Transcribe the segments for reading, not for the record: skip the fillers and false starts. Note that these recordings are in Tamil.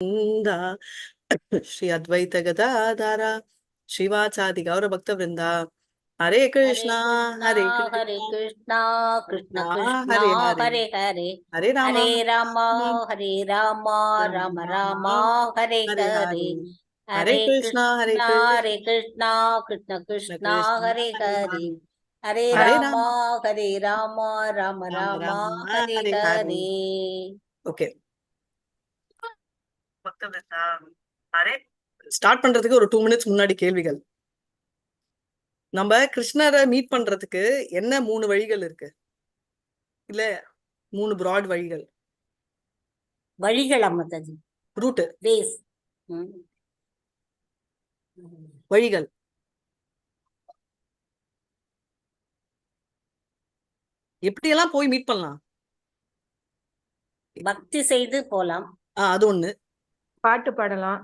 श्री अद्वैत गदाधारा श्रीवाचादि गौर भक्त वृंदा हरे कृष्णा हरे कृष्णा कृष्ण कृष्णा हरे हरे हरे हरे हरे राम हरे राम राम राम हरे हरे हरे हरे कृष्णा कृष्ण कृष्ण कृष्णा हरे हरे हरे राम राम राम हरे हरे हरे. ओके ஸ்டார்ட் பண்றதுக்கு ஒரு 2 மினிட்ஸ் முன்னாடி கேள்விகள். நம்ம கிருஷ்ணரை மீட் பண்றதுக்கு என்ன 3 வழிகள் இருக்கு? இல்ல 3 பிராட் வழிகள். வழிகள் அம்மதாஜி ரூட் வேஸ் வழிகள். எப்படி எல்லாம் போய் மீட் பண்ணலாம்? பக்தி செய்து போலாம். அது ஒண்ணு. பாட்டு பாடலாம்.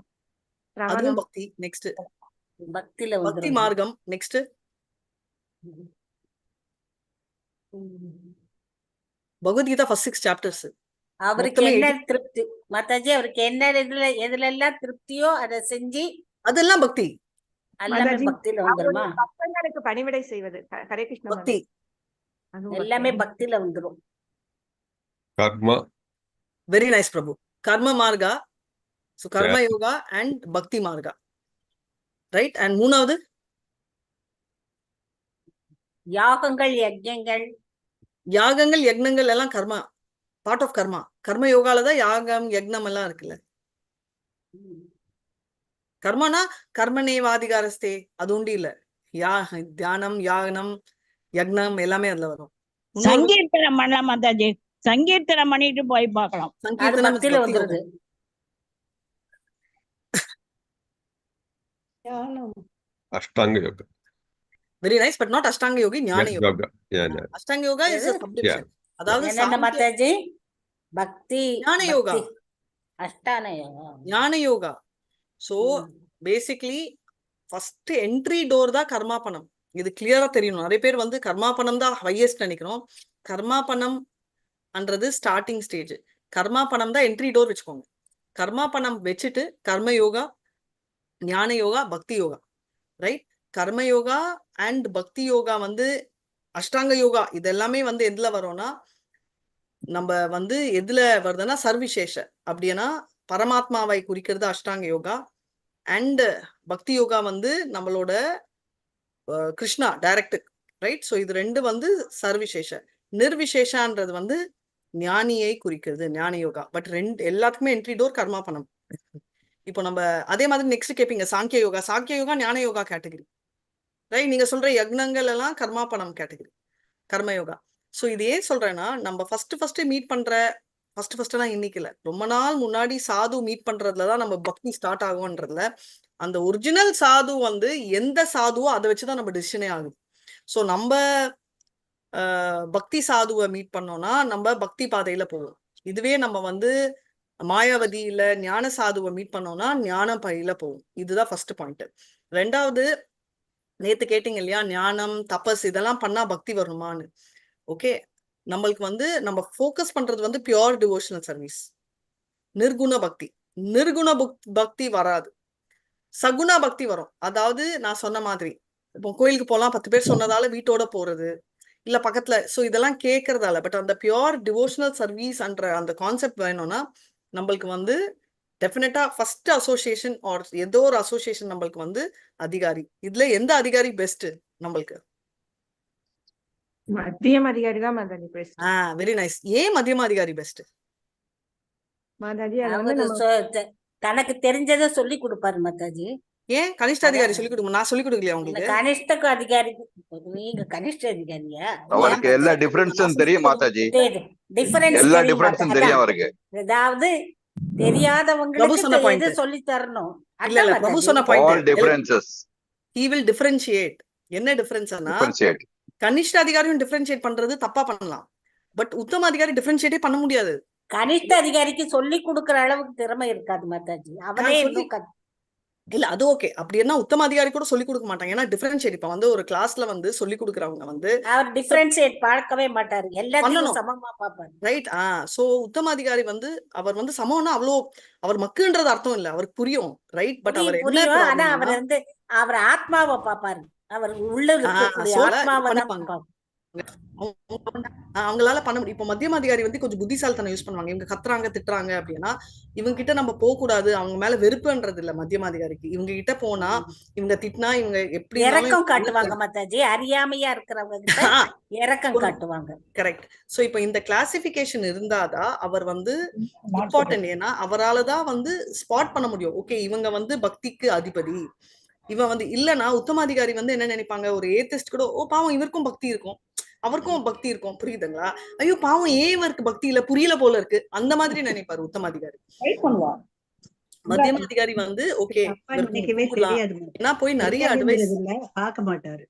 அதுவும் பக்தி. நெக்ஸ்ட் பக்தில பக்தி மார்க்கம். Next Bhagavad Gita first 6 chapters. அவருக்கு என்ன திருப்தி மாதாஜி, அவருக்கு என்ன எதுல எல்லாம் திருப்தியோ அதை செஞ்சு அதெல்லாம் பக்தி. எல்லாமே பக்தியில வந்துருமா? பக்தர்களுக்கு பணிவிடை செய்வது ஹரே கிருஷ்ண பக்தி. எல்லாமே பக்தியில வந்துரும். கர்மா. வெரி நைஸ் பிரபு. கர்ம மார்கா, சோ கர்ம யோகா அண்ட் பக்தி மார்கா, ரைட்? அண்ட் மூணாவது யாகங்கள் யஜ்ஞங்கள். யாகங்கள் யக்னங்கள் எல்லாம் கர்மா, பார்ட் ஆஃப் கர்மா. கர்ம யோகால தான் யாகம் யக்னம் எல்லாம் இருக்குல்ல. கர்மனா கர்மனேவாதிகாரஸ்தே அது உண்டு இல்ல. தியானம் யாகனம் யக்னம் எல்லாமே அதுல வரும். சங்கீர்த்தனம் பண்ணலாம் மாதாஜி, சங்கீர்த்தனம் பண்ணிட்டு போய் பார்க்கலாம். பக்தியில வந்துருது. அஷ்டாங்க yoga. Very nice, but not அஷ்டாங்க யோகி, ஞான யோகா. அஷ்டாங்க யோகா இஸ் a subdivision. அதாவது என்ன மாதாஜி? பக்தி ஞான யோகா, அஷ்டான யோகா, ஞான yoga. So basically first entry door தான் கர்மாபணம். இது கிளியரா தெரியணும். நிறைய பேர் வந்து கர்மாபணம் தான் ஹையஸ்ட் நினைக்கிறோம். கர்மாபணம் அன்றது ஸ்டார்டிங் ஸ்டேஜ். கர்மாபணம் தான் என்ட்ரி டோர் வச்சுக்கோங்க. கர்மாபணம் வச்சுட்டு கர்ம யோகா, ஞான யோகா, பக்தி யோகா, ரைட்? கர்ம யோகா அண்ட் பக்தி யோகா வந்து அஷ்டாங்க யோகா. இது எல்லாமே வந்து எதுல வரும்னா, நம்ம வந்து எதுல வருதுன்னா சர்விசேஷ. அப்படின்னா பரமாத்மாவை குறிக்கிறது அஷ்டாங்க யோகா. அண்ட் பக்தி யோகா வந்து நம்மளோட கிருஷ்ணா டைரக்ட், ரைட்? ஸோ இது ரெண்டு வந்து சர்விசேஷ. நிர்விசேஷான்றது வந்து ஞானியை குறிக்கிறது, ஞான யோகா. பட் எல்லாத்துக்குமே என்ட்ரி டோர் கர்மாபணம். இப்போ நம்ம அதே மாதிரி நெக்ஸ்ட் கேட்பீங்க சாங்கிய யோகா. சாங்கிய யோகா ஞான யோகா கேட்டகரி, ரைட்? நீங்க சொல்ற யக்னங்கள் எல்லாம் கர்மாபணம் கேட்டகரி, கர்மயோகா. ஸோ இது ஏன் சொல்றேன்னா, நம்ம ஃபர்ஸ்ட் மீட் பண்ற ஃபர்ஸ்ட்னா இன்னைக்கு இல்ல, ரொம்ப நாள் முன்னாடி சாது மீட் பண்றதுலதான் நம்ம பக்தி ஸ்டார்ட் ஆகும்ன்றதுல அந்த ஒரிஜினல் சாது வந்து எந்த சாதுவோ அதை வச்சுதான் நம்ம டிசிஷனே ஆகுது. ஸோ நம்ம பக்தி சாதுவை மீட் பண்ணோம்னா நம்ம பக்தி பாதையில போவோம். இதுவே நம்ம வந்து மாயாவதி இல்ல ஞான சாதுவை மீட் பண்ணோம்னா ஞான பையில போவோம். இதுதான் ஃபர்ஸ்ட் பாயிண்ட். ரெண்டாவது, நேத்து கேட்டீங்க இல்லையா, ஞானம் தபஸ் இதெல்லாம் பண்ணா பக்தி வருமான்னு. ஓகே, நம்மளுக்கு வந்து நம்ம ஃபோக்கஸ் பண்றது வந்து பியோர் டிவோஷனல் சர்வீஸ், நிர்குண பக்தி. நிர்குண பக்தி வராது, சகுண பக்தி வரும். அதாவது நான் சொன்ன மாதிரி இப்போ கோயிலுக்கு போலாம் 10 பேர் சொன்னதால வீட்டோட போறது இல்ல பக்கத்துல, சோ இதெல்லாம் கேட்கறதால. பட் அந்த பியோர் டிவோஷனல் சர்வீஸ் என்ற அந்த கான்செப்ட் வேணும்னா நம்மளுக்கு வந்து டெஃபினட்டா ஃபர்ஸ்ட் அசோசியேஷன் ஆர் ஏதோ ஒரு அசோசியேஷன் நம்மளுக்கு வந்து அதிகாரி. இதுல எந்த அதிகாரி பெஸ்ட் நம்மளுக்கு? மத்தியம் அதிகாரி தான் மாதாஜி பெஸ்ட். Very nice. ஏன் மத்தியம அதிகாரி பெஸ்ட் மாதாஜி? அது வந்து தனக்கு தெரிஞ்சதை சொல்லி கொடுப்பாரு மாதாஜி. ஏன் கனிஷ்ட அதிகாரி சொல்லி கொடுங்க? நான் சொல்லி கொடுக்கலையா உங்களுக்கு? கனிஷ்ட அதிகாரி நீங்க கனிஷ்ட அதிகாரியா? அவருக்கு எல்லா டிஃபரன்ஸும் தெரியும் மாதாஜி, எல்லா டிஃபரன்ஸும் தெரியும் அவருக்கு. அதாவது தெரியாதவங்களுக்கு எது சொல்லி தரணும். இல்ல இல்ல, பிரபு சொன்ன point all differences he will differentiate. என்ன டிஃபரன்ஸ்னா, கனிஷ்ட அதிகாரியும் டிஃபரன்ஷியேட் பண்றது தப்பா பண்ணலாம், பட் உத்தம அதிகாரி டிஃபரன்ஷியேட்டே பண்ண முடியாது. கனிஷ்ட அதிகாரிக்கு சொல்லி கொடுக்கிற அளவுக்கு திறமை இருக்காது மாதாஜி. அவரே இல்ல அது ஓகே. அப்படி என்ன உத்தம அதிகாரி கூட சொல்லி கொடுக்க மாட்டாங்க. ஏன்னா டிஃபரன்ஷியேட் இப்ப வந்து ஒரு கிளாஸ்ல வந்து சொல்லி கொடுக்குறவங்க வந்து அவர் டிஃபரன்ஷியேட் பார்க்கவே மாட்டாரு, எல்லாத்தையும் பண்ணணும். சமமா பார்ப்பாரு. ரைட். சோ உத்தம அதிகாரி வந்து அவர் வந்து சமம்னா அவ்வளோ அவர் மக்குன்றது அர்த்தம் இல்ல, அவருக்கு புரியும். ரைட். பட் அவர் என்ன புரியும். ஆனா ப்ராப்ளம்னா அவர் வந்து அவர் ஆத்மாவை பார்ப்பாரு, அவர் உள்ள இருக்கக்கூடிய ஆத்மாவை தான் பண்ணிப்பாங்க. பார்ப்பாரு. அவங்களால பண்ண முடியும். இப்ப மத்தியம அதிகாரி வந்து கொஞ்சம் புத்திசாலித்தனம் யூஸ் பண்ணுவாங்க. இவங்க கத்துறாங்க திட்டுறாங்க அப்படின்னா இவங்க கிட்ட நம்ம போக கூடாது, அவங்க மேல வெறுப்புன்றது இல்ல மத்தியம அதிகாரிக்கு. இவங்க கிட்ட போனா இவங்க திட்டினா இவங்க எப்படி இறக்கம் காட்டுவாங்க மாதாஜி, அறியாமையா இருக்கிறவங்க கிட்ட இறக்கம் காட்டுவாங்க. கரெக்ட். சோ இப்ப இந்த கிளாசிபிகேஷன் இருந்தாதான் அவர் வந்து இம்பார்ட்டன்ட். ஏன்னா அவராலதான் வந்து ஸ்பாட் பண்ண முடியும். ஓகே இவங்க வந்து பக்திக்கு அதிபதி, இவன் வந்து இல்லனா உத்தமாதிகாரி வந்து என்ன நினைப்பாங்க, ஒரு ஏத்திஸ்ட் கூட ஓ பாவம் இவருக்கும் பக்தி இருக்கும், அவருக்கும் பக்தி இருக்கும், புரியுதுங்களா? ஐயோ பாவம் ஏன் இவருக்கு பக்தி இல்ல, புரியல போல இருக்கு, அந்த மாதிரி நினைப்பாரு உத்தமாதிகாரி. மத்தியமாதிகாரி வந்து ஓகே நினைக்கவே தெரியாது, ஏன்னா போய் நிறைய அட்வைஸ் பார்க்க மாட்டாரு,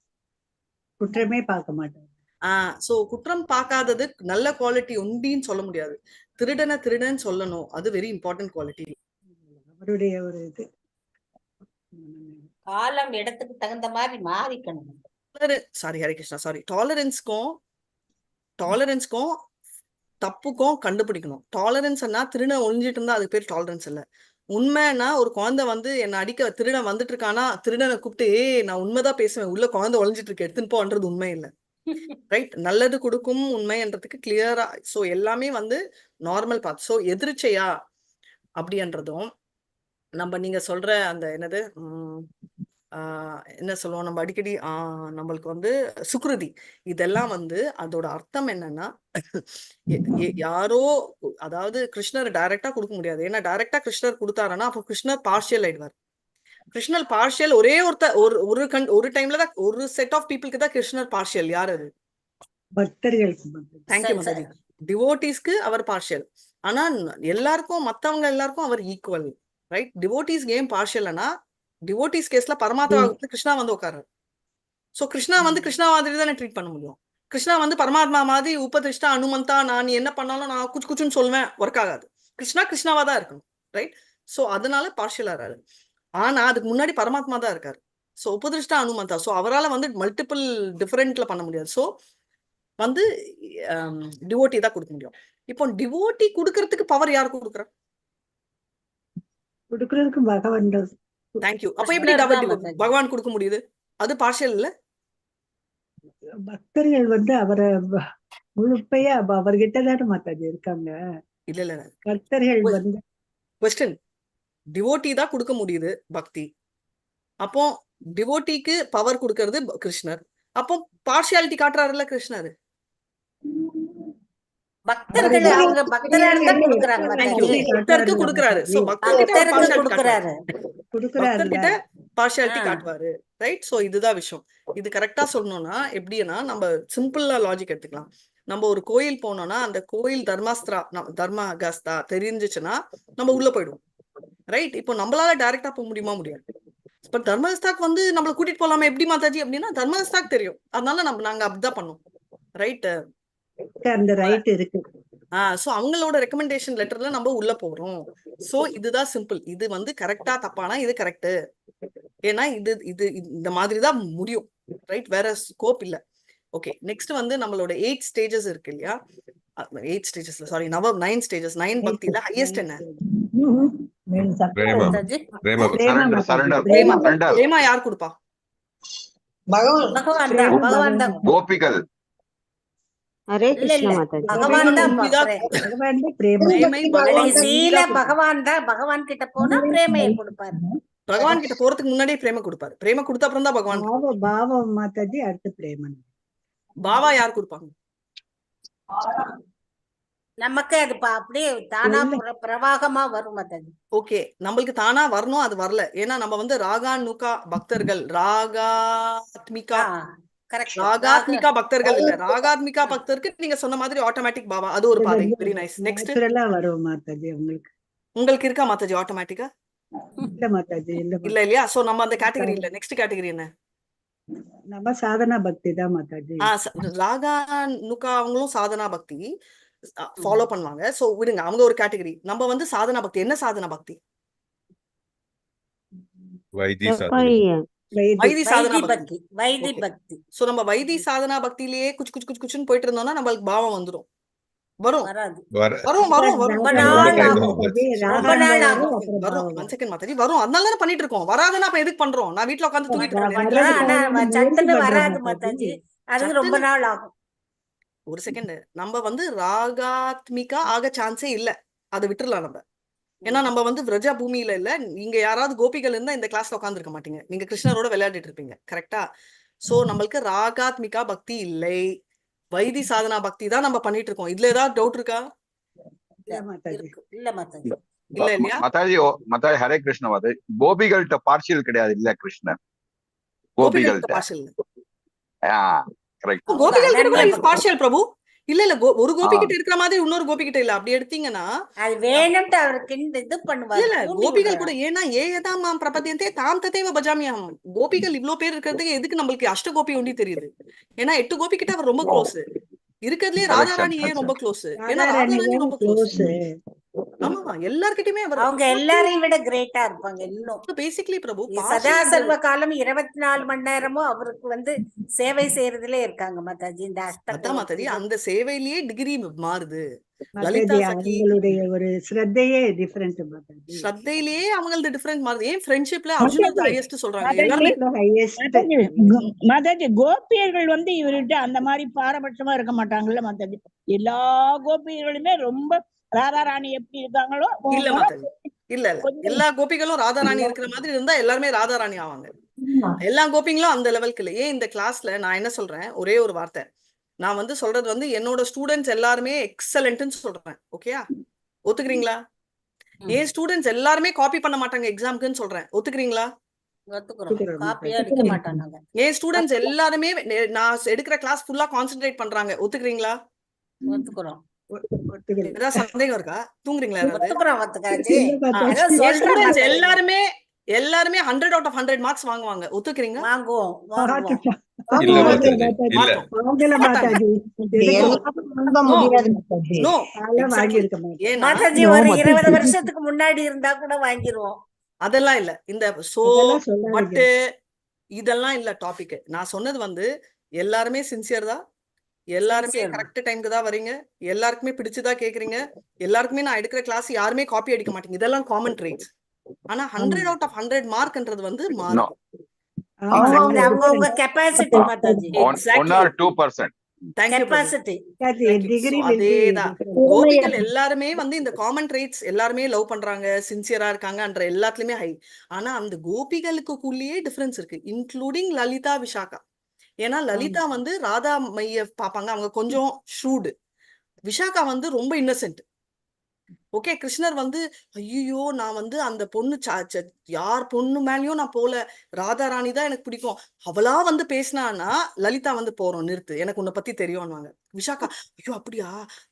குற்றமே பார்க்க மாட்டாரு. சோ குற்றம் பார்க்காதது நல்ல குவாலிட்டி உண்டின்னு சொல்ல முடியாது. திருடனை திருடன் சொல்லணும், அது வெரி இம்பார்ட்டன்ட் குவாலிட்டி. அவருடைய ஒரு இது காலம் இடத்துக்கு தகுந்த மாதிரி மாறிக்கணும். Sorry Hare Krishna, sorry. டாலரன்ஸ்க்கும் தப்புக்கும் கண்டுபிடிக்கணும். டாலரன்ஸ்னா திருடன் ஒழிஞ்சிட்டு இருந்தா அதுக்கு பேர் டாலரன்ஸ் இல்ல. உண்மைன்னா ஒரு குழந்தை வந்து என்ன அடிக்க திருடன் வந்துட்டு இருக்கானா, திருடனை கூப்பிட்டு நான் உண்மைதான் பேசுவேன், உள்ள குழந்தை ஒழிஞ்சிட்டு இருக்கு எடுத்துன்னு போன்றது உண்மை இல்ல. ரைட். நல்லது கொடுக்கும் உண்மைன்றதுக்கு கிளியரா. சோ எல்லாமே வந்து நார்மல் பாத். சோ எதிர்ச்சையா அப்படின்றதும் நம்ம நீங்க சொல்ற அந்த என்னது என்ன சொல்லுவோம் நம்ம அடிக்கடி நம்மளுக்கு வந்து சுக்ருதி, இதெல்லாம் வந்து அதோட அர்த்தம் என்னன்னா யாரோ, அதாவது கிருஷ்ணர் டைரக்டா கொடுக்க முடியாது. ஏன்னா டைரக்டா கிருஷ்ணர் கொடுத்தாருன்னா அப்போ கிருஷ்ணர் பார்ஷியல் ஆயிடுவார். கிருஷ்ணர் பார்ஷியல் ஒரே ஒரு டைம்ல தான் ஒரு செட் ஆஃப் பீப்புளுக்கு தான் கிருஷ்ணர் பார்ஷியல். யார் அது? பக்தர்கள். தேங்க்யூ மதாஜி. டிவோட்டிஸ்க்கு அவர் பார்ஷியல், ஆனா எல்லாருக்கும் மத்தவங்க எல்லாருக்கும் அவர் ஈக்குவல். ரைட். டிவோட்டிஸ் கேம் பார்ஷியல்னா டிவோட்டிஸ் கேஸ்ல பரமாத்மா வந்து கிருஷ்ணா வந்து உட்கார்றாரு. சோ கிருஷ்ணா வந்து கிருஷ்ணா மாதிரி தானே ட்ரீட் பண்ண முடியும். கிருஷ்ணா வந்து பரமாத்மா மாதிரி உபதிஷ்டா அனுமந்தா நான் என்ன பண்ணாலும் நான் குச்சு குச்சுன்னு சொல்லுவேன், ஒர்க் ஆகாது. கிருஷ்ணா கிருஷ்ணாவா தான் இருக்கணும். ரைட். சோ அதனால பார்ஷியலா இருக்காரு. ஆனா அதுக்கு முன்னாடி பரமாத்மா தான் இருக்காரு. சோ உபதிஷ்டா அனுமந்தா. சோ அவரால் வந்து மல்டிபிள் டிஃபரெண்ட்ல பண்ண முடியாது. சோ வந்து டிவோட்டி தான் கொடுக்க முடியும். இப்போ டிவோட்டி கொடுக்கறதுக்கு பவர் யார் கொடுக்குறா? கொடுக்கறதுக்கு பகவான். தேங்க்யூ. அப்ப எப்படி பகவான் கொடுக்க முடியுது? அது பார்ஷியல் இல்ல. பக்தர்கள் வந்து அவரை முழுப்பையா அவர்கிட்ட தானே மாதாஜி இருக்காங்க. இல்ல இல்ல பக்தர்கள் வந்து क्वेश्चन, டிவோட்டி தான் கொடுக்க முடியுது பக்தி. அப்போ டிவோட்டிக்கு பவர் கொடுக்கிறது கிருஷ்ணர். அப்போ பார்ஷியாலிட்டி காட்டுறாருல்ல கிருஷ்ணர். பக்தர்கள் அவங்க பக்தர்கள் தான் கொடுக்கறாங்க. பக்தருக்கு கொடுக்கறாரு. சோ பக்தருக்கு கொடுக்கறாரு, பக்தர்கிட்ட பார்ஷியாலிட்டி காட்டுவாரு. ரைட். சோ இதுதான் விஷயம். இது கரெக்டா சொல்லணும்னா எப்படின்னா நம்ம சிம்பிளா லாஜிக் எடுத்துக்கலாம். நம்ம ஒரு கோயில் போனோம்னா அந்த கோயில் தர்மகஸ்தா தெரிஞ்சிச்சுன்னா நம்ம உள்ள போயிடுவோம். ரைட். இப்போ நம்மளால டைரக்டா போக முடியுமா? முடியாது. பட் தர்மகஸ்தாக்கு வந்து நம்மள கூட்டிட்டு போலாமா எப்படி மாதாஜி அப்படின்னா தர்மகஸ்தாக்கு தெரியும், அதனால நாங்க அப்படிதான் பண்ணோம். ரைட். அந்த ரைட் இருக்கு. சோ அவங்களோட ரெக்கமெண்டேஷன் லெட்டர்ல நம்ம உள்ள போறோம். சோ இதுதான் சிம்பிள். இது வந்து கரெக்டா தப்பானா இது கரெக்ட். ஏன்னா இது இந்த மாதிரி தான் முடியும். ரைட். வேற ஸ்கோப் இல்ல. ஓகே. நெக்ஸ்ட் வந்து நம்மளோட 8 ஸ்டேஜஸ் இருக்கு இல்லையா? 8 ஸ்டேஜஸ்ல சாரி 9 ஸ்டேஜஸ். 9 பக்தில ஹையஸ்ட் என்ன? பிரேமா யார் கொடுப்பா? பகவான் தான். கோபிகள். ஹரே கிருஷ்ணா மாதாஜி. பகவான் தான். பகவான் கிட்ட போனா பிரேமையை கொடுப்பாரு. பகவான் கிட்ட போறதுக்கு முன்னாடியே பிரேம கொடுப்பாரு. பிரேம கொடுத்த அப்புறம் தான் பகவான். பாவா மாதாஜி அடுத்து பிரேமன். பாவா யார் கொடுப்பாங்க? நமக்கு அது அப்படியே தானா பிரவாகமா வரும் மாதாஜி. ஓகே. நம்மளுக்கு தானா வரணும், அது வரல. ஏன்னா நம்ம வந்து ராகானுகா பக்தர்கள், ராகாத்மிகா பக்தர்கள் இல்ல. ராகாத்மிகா பக்தருக்கு நீங்க சொன்ன மாதிரி ஆட்டோமேட்டிக் பாவா, அது ஒரு பாதை. Very nice. நெக்ஸ்ட் வரும் மாதாஜி. உங்களுக்கு இருக்கா மாதாஜி ஆட்டோமேட்டிக்கா? இல்ல மாதாஜி, இல்ல இல்லையா? சோ நம்ம அந்த கேட்டகரி இல்ல. நெக்ஸ்ட் கேட்டகரி என்ன? நம்ம சாதனா பக்தி தான் மாதாஜி. ராகானுகா அவங்களும் சாதனா பக்தி ஃபாலோ பண்ணுவாங்க. சோ விடுங்க, அவங்க ஒரு கேட்டகரி. நம்ம வந்து சாதனா பக்தி. என்ன சாதனா பக்தி? வைதி செவ்வாய் வைதி வைதி சாதனா வைதி பக்தி. பக்தி வைதி Okay. பக்தி சோ நம்ம வைதி சாதனா பக்தியிலேயே குச்சுன்னு போயிட்டு இருந்தோம்னா நம்மளுக்கு பாவம் வந்துரும். வரும் வராது. வரும் வரும் வரும் ரொம்ப ராகா நாள் வரும் ஆகும். மாதாஜி, ரொம்ப ராகா நாள் வரும், ஆகும். அப்புறம் வரும். பாவம் 1 செகண்ட் மாதாஜி, வரும். அதனால தானே பண்ணிட்டு இருக்கோம். வராதுன்னா அப்ப எதுக்கு பண்றோம்? நான் வீட்ல உட்காந்து தூங்கிட்டு இருக்கேன். எனக்கு வர்றது கிளாஸ் ஆனா இல்ல. முயற்சி சட்டுன்னு பண்றோம் வராது மாதாஜி. மாதாஜி. அதுக்கு ரொம்ப சட்டுன்னு நாள் ஆகும். 1 செகண்ட். நம்ம வந்து ராகாத்மிகா ஆக சான்ஸே இல்ல. அதை விட்டுறலாம் நம்ம. ஏன்னா நம்ம வந்து விரஜா பூமியில இல்ல. நீங்க யாராவது கோபிகள் இருந்தா இந்த கிளாஸ்ல உட்காந்துருக்க மாட்டீங்க. நீங்க கிருஷ்ணரோட விளையாடிட்டு இருப்பீங்க. கரெக்டா? சோ நம்மளுக்கு ராகாத்மிகா பக்தி இல்லை. வைதி சாதனா பக்தி தான் நம்ம பண்ணிட்டு இருக்கோம். இதுல ஏதாவது டவுட் இருக்கா? இல்ல மாதாஜி. இருக்கு. இல்ல மாதாஜி. இல்ல இல்லையா? மாதாஜி மாதாஜி ஹரே கிருஷ்ண மாதாஜி. கோபிகள்கிட்ட பார்ஷியல் கிடையாது இல்ல கிருஷ்ணன். கோபிகள்கிட்ட கோபிகள்கிட்ட பார்ஷியல். கரெக்ட். அவங்க கோபிகள் கூட அனன்ய பக்தி. பார்ஷியல் பிரபு. இல்ல இல்ல ஒரு கோபி கிட்ட இருக்கிற மாதிரி இன்னொரு கோபி கிட்ட இல்ல. அப்படி எடுத்தீங்கன்னா அது வேணும்ட்டு அவருக்கு இது இல்ல பண்ணுவாரு. இல்ல தூண்டி கோபிகள் விடுறாரு. கூட ஏன்னா ஏதாம் மாம் பிரபத்தியந்தே தாம் ததேவ பஜாமியம். கோபிகள் இவ்ளோ பேர் இருக்கிறதுக்கு எதுக்கு நம்மளுக்கு அஷ்ட கோபி ஒண்டி தெரியுது? ஏன்னா 8 கோபி கிட்ட அவர் ரொம்ப க்ளோஸ். இருக்கிறதுலயே Correct, ராதாராணி ஏன் ரொம்ப க்ளோஸ்? ஏன்னா ராதாராணி ராதாராணி தான் ரொம்ப க்ளோஸ். க்ளோஸ். ஆமா எல்லார்கிட்டயுமே அவர் அவங்க எல்லாரையும் விட கிரேட்டா இருப்பாங்க இன்னும். பேசிக்கலி பிரபு சதா partial சர்வ காலம் 24 மணி நேரமும் அவருக்கு சேவை செய்யறதுல இருக்காங்க மாதாஜி. இந்த அதான் மாதாஜி அந்த சேவையிலேயே டிகிரி மாறுது. மாதாஜி லலிதா சகி அவங்களுடைய ஒரு ஸ்ரத்தையே டிஃபரெண்ட் மாதாஜி. ஸ்ரத்தையிலேயே அவங்களது டிஃபரெண்ட் மாறுது. ஏன் ஃப்ரெண்ட்ஷிப்ல அர்ஜுனர் ஹையஸ்ட் சொல்றாங்க மாதாஜி, எல்லாருமே. ஹையஸ்ட் மாதாஜி கோபியர்கள் வந்து இவர்கிட்ட அந்த மாதிரி பாரபட்சமா இருக்க மாட்டாங்கல்ல மாதாஜி. எல்லா கோபியர்களுமே ரொம்ப ராதாராணி எப்படி இருக்காங்களோ இல்ல மாதாஜி இல்ல இல்ல எல்லா கோபிகளும் ராதாராணி இருக்கிற மாதிரி இருந்தா எல்லாருமே ராதாராணி ஆவாங்க. எல்லா கோபிங்களும் அந்த லெவலுக்கு இல்ல. ஏன் இந்த கிளாஸ்ல நான் என்ன சொல்றேன், ஒரே ஒரு வார்த்தை நான் வந்து சொல்றது வந்து என்னோட ஸ்டூடெண்ட்ஸ் எல்லாருமே எக்ஸலென்ட்னு சொல்றேன். ஓகேயா? ஒத்துக்கிறீங்களா? ஏன் ஸ்டூடெண்ட்ஸ் எல்லாருமே காப்பி பண்ண மாட்டாங்க எக்ஸாம்க்குன்னு சொல்றேன். ஒத்துக்கிறீங்களா? ஒத்துக்கிறோம். காப்பியா அடிக்க மாட்டாங்க. ஏன் ஸ்டூடெண்ட்ஸ் எல்லாருமே நான் எடுக்கிற கிளாஸ் ஃபுல்லா கான்சென்ட்ரேட் பண்றாங்க. ஒத்துக்கிறீங்களா? ஒத்துக்கிறோம். ஏதாவது சந்தேகம் இருக்கா? தூங்குறீங்களா யாராவது? ஒத்துக்கிறோம் ஒத்துக்காச்சு. என் ஸ்டூடெண்ட்ஸ் எல்லாருமே 100 out of 100 மார்க்ஸ் வாங்குவாங்க. ஒத்துக்கிறீங்க? வாங்குவோம். இல்ல மாதாஜி இல்ல. அவங்கள மாதாஜி No. வாங்கியிருக்க ஏன்னா மாதாஜி ஒரு 20 வருஷத்துக்கு முன்னாடி இருந்தா கூட வாங்கிருவோம். அதெல்லாம் இல்ல. இந்த அதெல்லாம் சொல்லாதீங்க. பட் இதெல்லாம் இல்ல டாபிக். நான் சொன்னது வந்து எல்லாருமே சின்சியர் தான். எல்லாருமே Sincere. கரெக்ட் டைம்க்கு தான் வரீங்க. எல்லாருக்குமே பிடிச்சுதா கேக்குறீங்க. எல்லாருக்குமே நான் எடுக்கிற கிளாஸ் யாருமே காப்பி அடிக்க மாட்டீங்க. இதெல்லாம் காமன் ட்ரேட்ஸ். ஆனா 100 out of 100 மார்க்ன்றது வந்து No. மாறும். அவங்க capacity Mataji. One or 2%. Thank you, Prabhu. Capacity. Degree அதேதான். கோபிகள் எல்லாருமே வந்து இந்த காமன் ட்ரேட்ஸ் எல்லாருமே லவ் பண்றாங்க, சின்சியரா இருக்காங்கன்ற எல்லாத்துலயுமே ஹை. ஆனா அந்த கோபிகளுக்குள்ளேயே டிஃபரன்ஸ் இருக்கு, இன்க்ளூடிங் லலிதா விஷாகா. ஏன்னா லலிதா வந்து ராதா மைய பாப்பாங்க, அவங்க கொஞ்சம் ஷூடு. விஷாகா வந்து ரொம்ப இன்னசென்ட். ஓகே, கிருஷ்ணர் வந்து ஐயோ நான் வந்து அந்த பொண்ணு யார் பொண்ணு மேலயும் நான் போல, ராதா ராணி தான் எனக்கு பிடிக்கும், அவளா வந்து பேசினான்னா லலிதா வந்து போறோம் நிறுத்து, எனக்கு உன்னை பத்தி தெரியும்னுவாங்க. விஷாக்கா ஐயோ அப்படியா,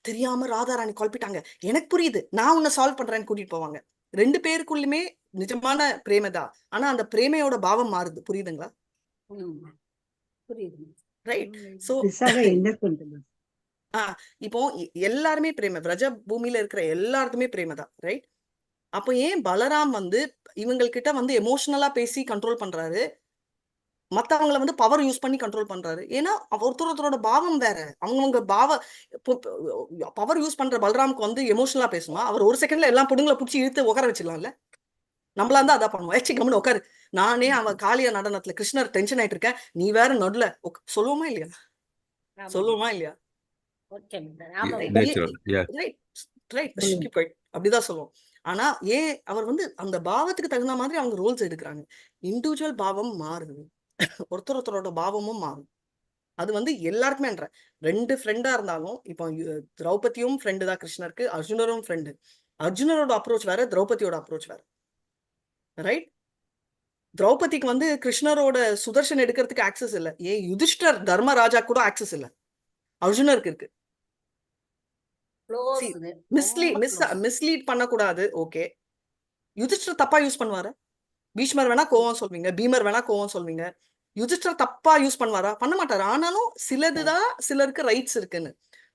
தெரியாம ராதா ராணி குழப்பிட்டாங்க, எனக்கு புரியுது, நான் உன்னை சால்வ் பண்றேன்னு கூட்டிட்டு போவாங்க. 2 பேருக்குள்ளுமே நிஜமான பிரேமைதான். ஆனா அந்த பிரேமையோட பாவம் மாறுது. புரியுதுங்களா? புரியுது. ரைட். சோ என்ன சொல்றது? இப்போ எல்லாருமே பிரேம, விரஜ பூமியில இருக்கிற எல்லாருக்குமே பிரேம தான். ரைட். அப்போ ஏன் பலராம் வந்து இவங்ககிட்ட வந்து எமோஷனலா பேசி கண்ட்ரோல் பண்றாரு, மத்தவங்களை வந்து பவர் யூஸ் பண்ணி கண்ட்ரோல் பண்றாரு? ஏன்னா ஒருத்தரோட பாவம் வேற. அவங்கவுங்க பவர் யூஸ் பண்ற பலராமுக்கு வந்து எமோஷனலா பேசுமா? அவர் ஒரு செகண்ட்ல எல்லா பொண்ணுங்களை பிடிச்சி இழுத்து உட்கார வச்சிடலாம்ல. நம்மளா இருந்தா அதான் பண்ணுவோம். ஏச்சி கம்முன்னு உட்காரு, நானே அவன் காளியா நடனத்துல கிருஷ்ணர் டென்ஷன் ஆயிட்டு இருக்கேன், நீ வேற நடுல சொல்லுவோமா இல்லையா? சொல்லுவோமா இல்லையா? அப்படிதான் சொல்லுவோம். ஆனா ஏன் அவர் வந்து அந்த பாவத்துக்கு தகுந்த மாதிரி அவங்க ரோல்ஸ் எடுக்கிறாங்க. இண்டிவிஜுவல் பாவம் மாறுது, ஒருத்தரோட பாவமும் மாறும். அது வந்து எல்லாருக்குமே 2 ஃப்ரெண்டா இருந்தாலும், இப்போ திரௌபதியும் ஃப்ரெண்டு தான் கிருஷ்ணருக்கு, அர்ஜுனரும் ஃப்ரெண்டு. அர்ஜுனரோட அப்ரோச் வேற, திரௌபதியோட அப்ரோச் வேற. ரைட். திரௌபதிக்கு வந்து கிருஷ்ணரோட சுதர்ஷன் எடுக்கிறதுக்கு ஆக்சஸ் இல்ல. ஏன் யுதிஷ்டர் தர்மராஜா கூட ஆக்சஸ் இல்ல, அர்ஜுனருக்கு இருக்கு. மிஸ்லீட் பண்ணக்கூடாது. ஓகே, யுதிஷ்டர் தப்பா யூஸ் பண்ணுவாரு. பீஷ்மர் வேணா கோவம் சொல்வீங்க, பீமர் வேணா கோவம் சொல்வீங்க. யுதிஷ்டர் தப்பா யூஸ் பண்ணுவாரா? பண்ண மாட்டாரு. ஆனாலும் சிலதுதான் சிலருக்கு ரைட்ஸ் இருக்குன்னு.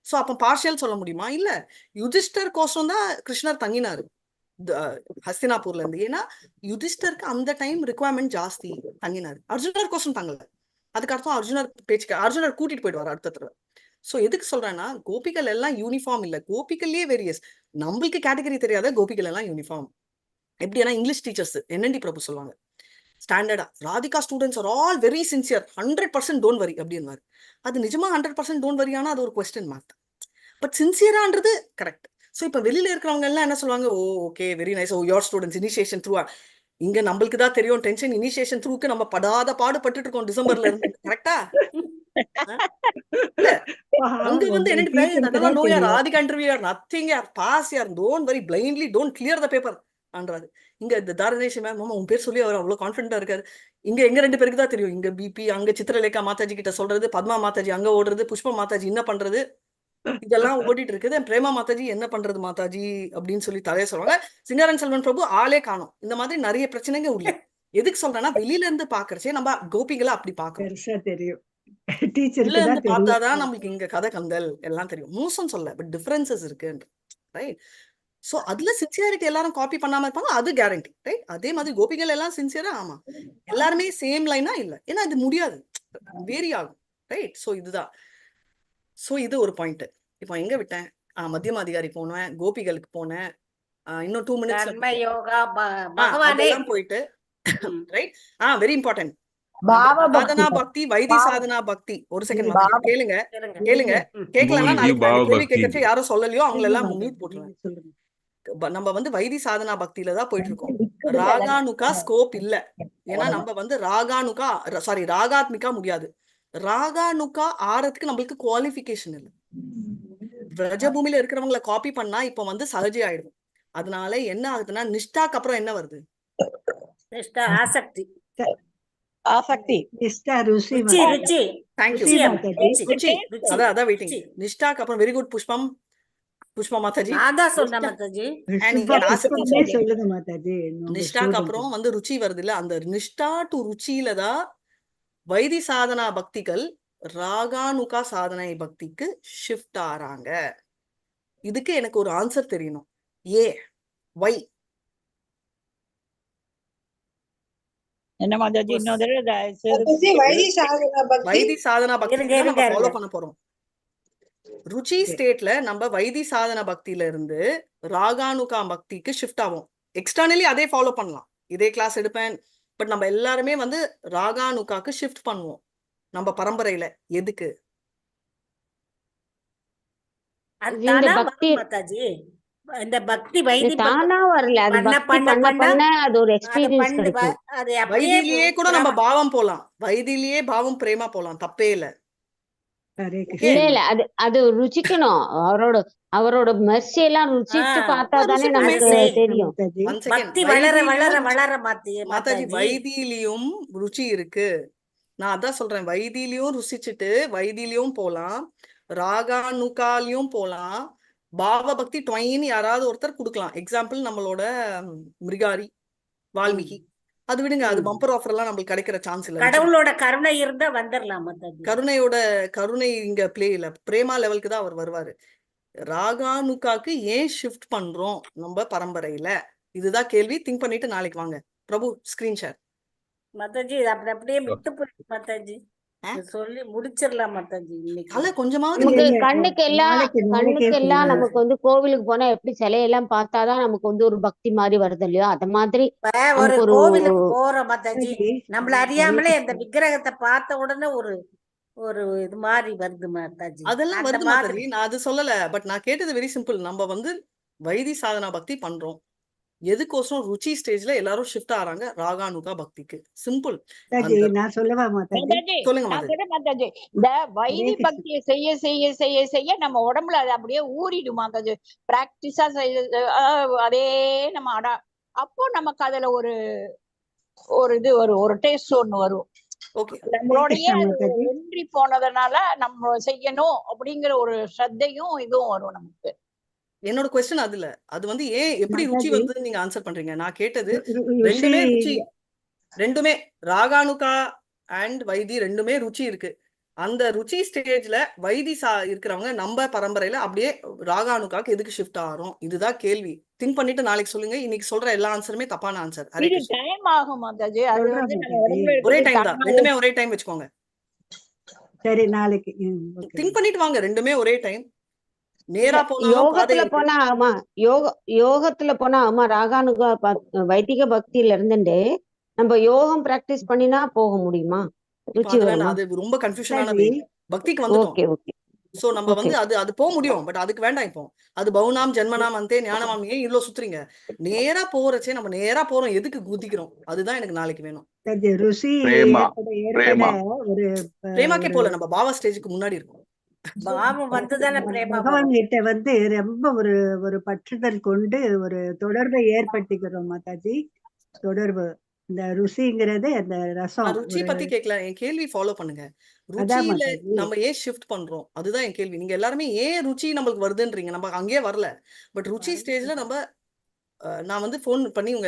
சோ அப்ப பார்ஷியல் சொல்ல முடியுமா? இல்ல, யுதிஷ்டர் கோசம் தான் கிருஷ்ணர் தங்கினாரு. ஹஸ்தினாபூர்ல இருந்து. ஏன்னா யுதிஷ்டருக்கு அந்த டைம் ரிக்வயர்மெண்ட் ஜாஸ்தி, தங்கினாரு. அர்ஜுனர் கோசம் தங்கல. அதுக்கு அர்த்தம் அர்ஜுனர் பேச்சுக்கு அர்ஜுனர் கூட்டிட்டு போயிடுவார் அடுத்த தடவை. சோ எதுக்கு சொல்றேன்னா, கோபிகள் எல்லாம் யூனிஃபார்ம் இல்ல, கோபிகள்லயே வேரியஸ். நம்மளுக்கு கேட்டகரி தெரியாத கோபிகள் எல்லாம் யூனிஃபார்ம். எப்படின்னா இங்கிலீஷ் டீச்சர்ஸ் NND பிரபு சொல்லுவாங்க ஸ்டாண்டர்டா, Radhika students are all very sincere, 100% don't worry அப்படின்னாரு. அது நிஜமா 100% டோன்ட் வரியானா அது ஒரு கொஸ்டின் மார்க். பட் சின்சியரான்றது கரெக்ட். ஸோ இப்போ வெளியில இருக்கிறவங்க எல்லாம் என்ன சொல்லுவாங்க, oh okay very nice, oh your students initiation through. இங்க நம்மளுக்கு தான் தெரியும் டென்ஷன், இனிஷியேஷன் த்ரூக்கு நம்ம படாத பாடுபட்டு இருக்கோம் டிசம்பர்ல இருந்து. கரெக்டா? இல்ல அங்க வந்து என்ன நோ யார் ராதிகா இன்டர்வியூ யார் நத்திங் யார் பாஸ் யார் don't worry blindly don't clear the paper ஆன்றாரு. இங்க இந்த தாரதேஷ் மேம் மாமா உன் பேர் சொல்லி அவர் அவ்வளவு கான்ஃபிடண்டா இருக்காரு. இங்க எங்க 2 பேருக்கு தான் தெரியும். இங்க பிபி, அங்க சித்திரலேகா மாதாஜி கிட்ட சொல்றது, பத்மா மாதாஜி அங்க ஓடுறது, புஷ்பா மாதாஜி என்ன பண்றது, இதெல்லாம் ஓடிட்டு இருக்குது. பிரேமா மாதாஜி என்ன பண்றது மாதாஜி அப்படின்னு சொல்லி தலைய சொல்லுவாங்க. சிங்காரன் செல்வன் பிரபு ஆளே காணும். இந்த மாதிரி நிறைய பிரச்சனைங்க உள்ள. எதுக்கு சொல்றேன்னா, வெளியில இருந்து பாக்குறச்சே நம்ம கோபிகளை அப்படி பாக்கணும். பெருசா தெரியும். உள்ள டீச்சருக்கு இருந்து தான் தெரியும். பார்த்தாதான் நம்மளுக்கு இங்க கதை கந்தல் எல்லாம் தெரியும். மோசம் சொல்ல, பட் டிஃபரன்சஸ் இருக்கு, ரைட்? சோ அதுல சின்சியாரிட்டி எல்லாரும் காப்பி பண்ணாம இருப்பாங்க, அது கேரண்டி, ரைட்? அதே மாதிரி கோபிகள் எல்லாம் சின்சியரா, ஆமா எல்லாருமே சேம் லைனா இல்ல, ஏன்னா இது முடியாது, வேரி ஆகும், ரைட்? சோ இதுதான். சோ இது ஒரு பாயிண்ட். இப்போ எங்க விட்டேன்? மத்தியம அதிகாரி போனேன், கோபிகளுக்கு போனேன். இன்னும் 2 மினிட்ஸ் கர்ம யோகா பகவானே போயிட்டு, ரைட்? Very important. பாவ சாதனா பக்தி பக்தி, வைதி சாதனா பக்தி. ஒரு செகண்ட் கேளுங்க, கேட்கலன்னா Guruji, நாளைக்கு பாவ கேள்வி பக்தி. கேட்கறச்ச யாரும் சொல்லலையோ அவங்கள எல்லாம் மியூட் போட்டுருவேன். சொல்லுங்க. நம்ம வந்து வைதி சாதனா பக்தியில தான் போயிட்டு இருக்கோம். ராகானுகா ஸ்கோப் இல்ல. ஏன்னா நம்ம வந்து ராகானுகா சாரி ராகாத்மிகா முடியாது. ராகானுகா ஆறதுக்கு நம்மளுக்கு குவாலிஃபிகேஷன் இல்லை. விரஜபூமியில இருக்கிறவங்களை காப்பி பண்ணா இப்ப வந்து சகஜி ஆயிடும். அதனால என்ன ஆகுதுன்னா, நிஷ்டாக்கு அப்புறம் என்ன வருது? ஆசக்தி, ஆசக்தி, நிஷ்டா, ருசி, ருச்சி, ருச்சி. தேங்க்யூ. ருச்சி மாதாஜி. ருச்சி. அதான் வெயிட்டிங். நிஷ்டாக்கு அப்புறம் வெரி குட் புஷ்பா மாதாஜி. நான் தான் சொன்னேன் மாதாஜி. புஷ்பமே சொல்லுங்க மாதாஜி. நிஷ்டாக்கு அப்புறம் வந்து ருச்சி வருது இல்ல, அந்த நிஷ்டா டு ருச்சியில தான் வைதி சாதனா பக்திகள் ராகானுகா சாதனை பக்திக்கு ஷிஃப்ட் ஆறாங்க. இதுக்கு எனக்கு ஒரு ஆன்சர் தெரியணும். வை? என்ன மாதாஜி இன்னொரு வைதி சாதனா பக்தி இருங்க, இருங்க, ஃபாலோ இருங்க. பண்ண போறோம். ருச்சி ஸ்டேட்ல நம்ம வைதி சாதன பக்தியில இருந்து ராகானுகா பக்திக்கு ஷிஃப்ட் ஆகும். எக்ஸ்டர்னலி அதே ஃபாலோ பண்ணலாம், இதே கிளாஸ் எடுப்பேன். பட் நம்ம எல்லாருமே வந்து ராகானுகாக்கு ஷிஃப்ட் பண்ணுவோம் நம்ம பரம்பரையில. எதுக்கு? இந்த பக்தி மாதாஜி இந்த பக்தி வைதி தானா வரல, அது பண்ண, பக்தி பண்ண, பண்ண பண்ண, பண்ண அது ஒரு அது எக்ஸ்பீரியன்ஸ் பண்ணு, கிடைக்கும். அது அப்படியே வைதியிலேயே கூட நம்ம பாவம் போலாம், வைதியிலேயே பாவம் பிரேமா போலாம், தப்பே இல்ல. ஹரே இல்ல கிருஷ்ணா. இல்ல, அது ருச்சிக்கணும். அவரோட மெர்சி எல்லாம் ருச்சிட்டு பார்த்தா தானே நமக்கு ருசி. தெரியும். மாதாஜி. One second. பக்தி வளர வளர வளர மாதாஜி மாதாஜி வைதியிலயும் ருச்சி இருக்கு. நான் அதான் சொல்றேன், வைதியிலயும் ருசிச்சுட்டு வைதியிலயும் போலாம், ராகானுகாலையும் போலாம், பாவ பக்தி ட்வைன்னு யாராவது ஒருத்தர் கொடுக்கலாம். எக்ஸாம்பிள் நம்மளோட மிருகாரி, வால்மீகி. அது விடுங்க, அது பம்பர் ஆஃபர் எல்லாம் நம்மளுக்கு கிடைக்கிற சான்ஸ் இல்ல. கடவுளோட கருணை இருந்தா வந்துடலாம் மாதாஜி. கருணை இங்க பிளே இல்ல, பிரேமா லெவலுக்கு தான் அவர் வருவாரு. ராகானுகாக்கு ஏன் ஷிஃப்ட் பண்றோம் நம்ம பரம்பரையில? இதுதான் கேள்வி. திங்க் பண்ணிட்டு நாளைக்கு வாங்க. பிரபு ஸ்கிரீன் ஷேர். மாதாஜி இது அப்படியே விட்டு போயிடுச்சு மாதாஜி. சொல்லி முடிச்சிடலாம் மாதாஜி இன்னைக்கு. அல்ல கொஞ்சமாவது நமக்கு இல்ல, கண்ணுக்கு நாளைக்கே எல்லாம் சொல்லுங்க. நமக்கு வந்து கோவிலுக்கு போனா எப்படி சிலையெல்லாம் பார்த்தாதான் நமக்கு வந்து ஒரு பக்தி மாதிரி வருது இல்லையோ, அத மாதிரி இப்ப ஒரு நமக்கு ஒரு கோவிலுக்கு போறோம் மாதாஜி, மாதாஜி, நம்மள அறியாமலே அந்த விக்கிரகத்தை பார்த்த உடனே ஒரு இது மாதிரி வருது மாதாஜி. அதெல்லாம் அந்த வருது மாதிரி மாதாஜி, நான் அது சொல்லல. பட் நான் கேட்டது வெரி சிம்பிள். நம்ம வந்து வைதி சாதனா பக்தி பண்றோம், எதுக்கோசரம் ருச்சி ஸ்டேஜ்ல எல்லாரும் ஷிஃப்ட் ஆறாங்க ராகானுகா பக்திக்கு. சிம்பிள். மாதாஜி, நான் சொல்லவா மாதாஜி? மாதாஜி சொல்லுங்க நான் மாதாஜி. சொல்றேன் மாதாஜி, இந்த வைதி ஹரே கிருஷ்ணா. பக்தியை செய்ய செய்ய செய்ய செய்ய நம்ம உடம்புல அது அப்படியே ஊறிடும் மாதாஜி. பிராக்டிஸா அதே நம்ம அப்போ நமக்கு அதுல ஒரு இது வரும், ஒரு டேஸ்ட் ஒண்ணு வரும். ஓகே, நம்மளோடய ஹரே அது கிருஷ்ணா மாதாஜி. ஒன்றி போனதுனால நம்ம செய்யணும் அப்படிங்கிற ஒரு ஸ்ரத்தையும் இதுவும் வரும் நமக்கு. என்னோட கொஸ்டின் அதுல அது வந்து ஏன் எப்படி ருச்சி மாதாஜி, வந்து நீங்க ஆன்சர் பண்றீங்க? நான் கேட்டது ருசி ரெண்டுமே ருச்சி, ரெண்டுமே ராகானுகா அண்ட் வைதி ரெண்டுமே ருச்சி இருக்கு. அந்த ருச்சி ஸ்டேஜ்ல இருக்கிறவங்க நம்ம பரம்பரையில அப்படியே ராகானுக்காக்கு எதுக்கு ஷிஃப்ட் ஆகிறோம்? இதுதான் கேள்வி. திங்க் பண்ணிட்டு நாளைக்கு சொல்லுங்க. இன்னைக்கு சொல்ற எல்லா ஆன்சருமே தப்பான ஆன்சர். ஹரே இது கிருஷ்ணா. டைம் ஆகும் மாதாஜி. அது சொல்றேன் வந்து நம்ம மாதாஜி. உடம்புல ஒரே இருக்கிறது டைம் தான், தானா ரெண்டுமே ஒரே டைம் வச்சுக்கோங்க. சரி நாளைக்கு ஓகே திங்க் பண்ணிட்டு வாங்க, ரெண்டுமே ஒரே டைம். நேரா போனாலும் பாதை யோகத்துல இருக்கு. போனா ஆமா யோகத்துல போனா ஆமா ராகானுக வைதிக பக்தியில இருந்துட்டு நம்ம யோகம் பிராக்டிஸ் பண்ணினா போக முடியுமா? இப்ப ருச்சி அது வருமா? வேண்டாம், அது ரொம்ப கன்ஃபியூஷனான மாதாஜி. வெயிட். பக்திக்கு வந்துட்டோம். ஓகே ஓகே சோ நம்ம ஓகே வந்து அது போக முடியும். பட் அதுக்கு வேண்டாம் இப்போ. அது பவுனாம் ஜென்மனாம் அந்தே ஞானமாம். ஏன் இவ்வளவு சுத்துறீங்க? நேரா போறச்சே நம்ம நேரா போறோம், எதுக்கு குதிக்கிறோம்? அதுதான் எனக்கு நாளைக்கு வேணும். மாதாஜி, ருசி பிரேமா ஏற்பட பிரேமா ஒரு பிரேமாக்கே போல, நம்ம பாவா ஸ்டேஜுக்கு முன்னாடி இருக்கும். பாவம் வந்துதானே பிரேமா பகவான் வரும். கிட்ட வந்து ரொம்ப ஒரு பற்றுதல் கொண்டு ஒரு தொடர்பை ஏற்படுத்திக்கிறோம் மாதாஜி. தொடர்பு இந்த ருசிங்கிறது அந்த ரசம் நான் ருச்சி ஒரு பத்தி கேட்கல, என் கேள்வி ஃபாலோ பண்ணுங்க. அதான் ருச்சியில மாதாஜி. நம்ம ஏன் ஷிஃப்ட் பண்றோம்? அதுதான் என் கேள்வி. நீங்க எல்லாருமே ஏன் ருச்சி நம்மளுக்கு வருதுன்றீங்க? நம்ம அங்கேயே வரல. பட் ருச்சி ஸ்டேஜ்ல நம்ம நான் வந்து ஃபோன் பண்ணி உங்க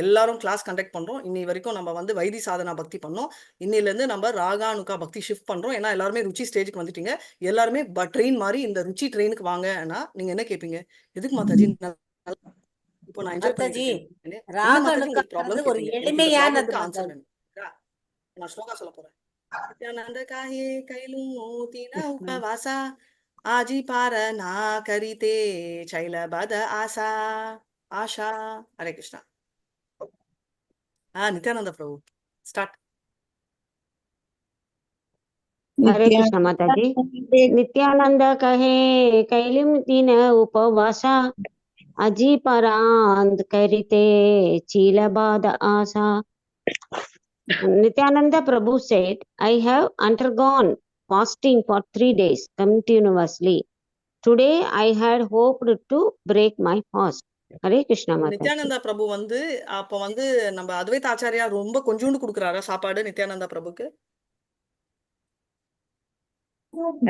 எல்லாரும் கிளாஸ் கண்டக்ட் பண்றோம். இன்னி வரைக்கும் நம்ம வந்து வைதி சாதனா பக்தி பண்ணோம். இன்னில இருந்து நம்ம ராகானுகா பக்தி ஷிஃப்ட் பண்றோம். ஏன்னா எல்லாருமே ருச்சி ஸ்டேஜுக்கு வந்துட்டீங்க. எல்லாருமே ட்ரெயின் மாதிரி இந்த ருச்சி ட்ரெயினுக்கு வாங்கன்னா நீங்க என்ன கேட்பீங்க? எதுக்கு மாதாஜி? இப்போ நான் என்ஜாய் பண்ணிட்டு மாதாஜி, இருக்கேன். என்ன மாதாஜி உங்களுக்கு ராகனுக்கானது ப்ராப்ளம் ஒரு கேட்பீங்க? எனக்கு இந்த எளிமையானது ப்ராப்ளம்க்கு ஆன்சர் மாதாஜி. வேணும். நான் ஸ்லோகா சொல்ல போறேன். நித்யானந்த காயே கைலூதின உபவாசா आजी पार ना करीते शैलबद आशा आशा. हरे कृष्णा. नित्यानंद प्रभु स्टार्ट. हरे कृष्ण माताजी. नित्यानंद कहे कैलिम दिन उपवासा अजी परांत करिते चीलबाद आशा. Nityananda Prabhu said, I have undergone fasting for 3 days continuously. Today I had hoped to break my fast. Hare Krishna Mataji. Nithyananda பிரபு வந்து அப்ப வந்து நம்ம அத்வைத ஆச்சாரியா ரொம்ப கொஞ்சோண்டு கொடுக்குறாரா சாப்பாடு நித்யானந்தா பிரபுக்கு?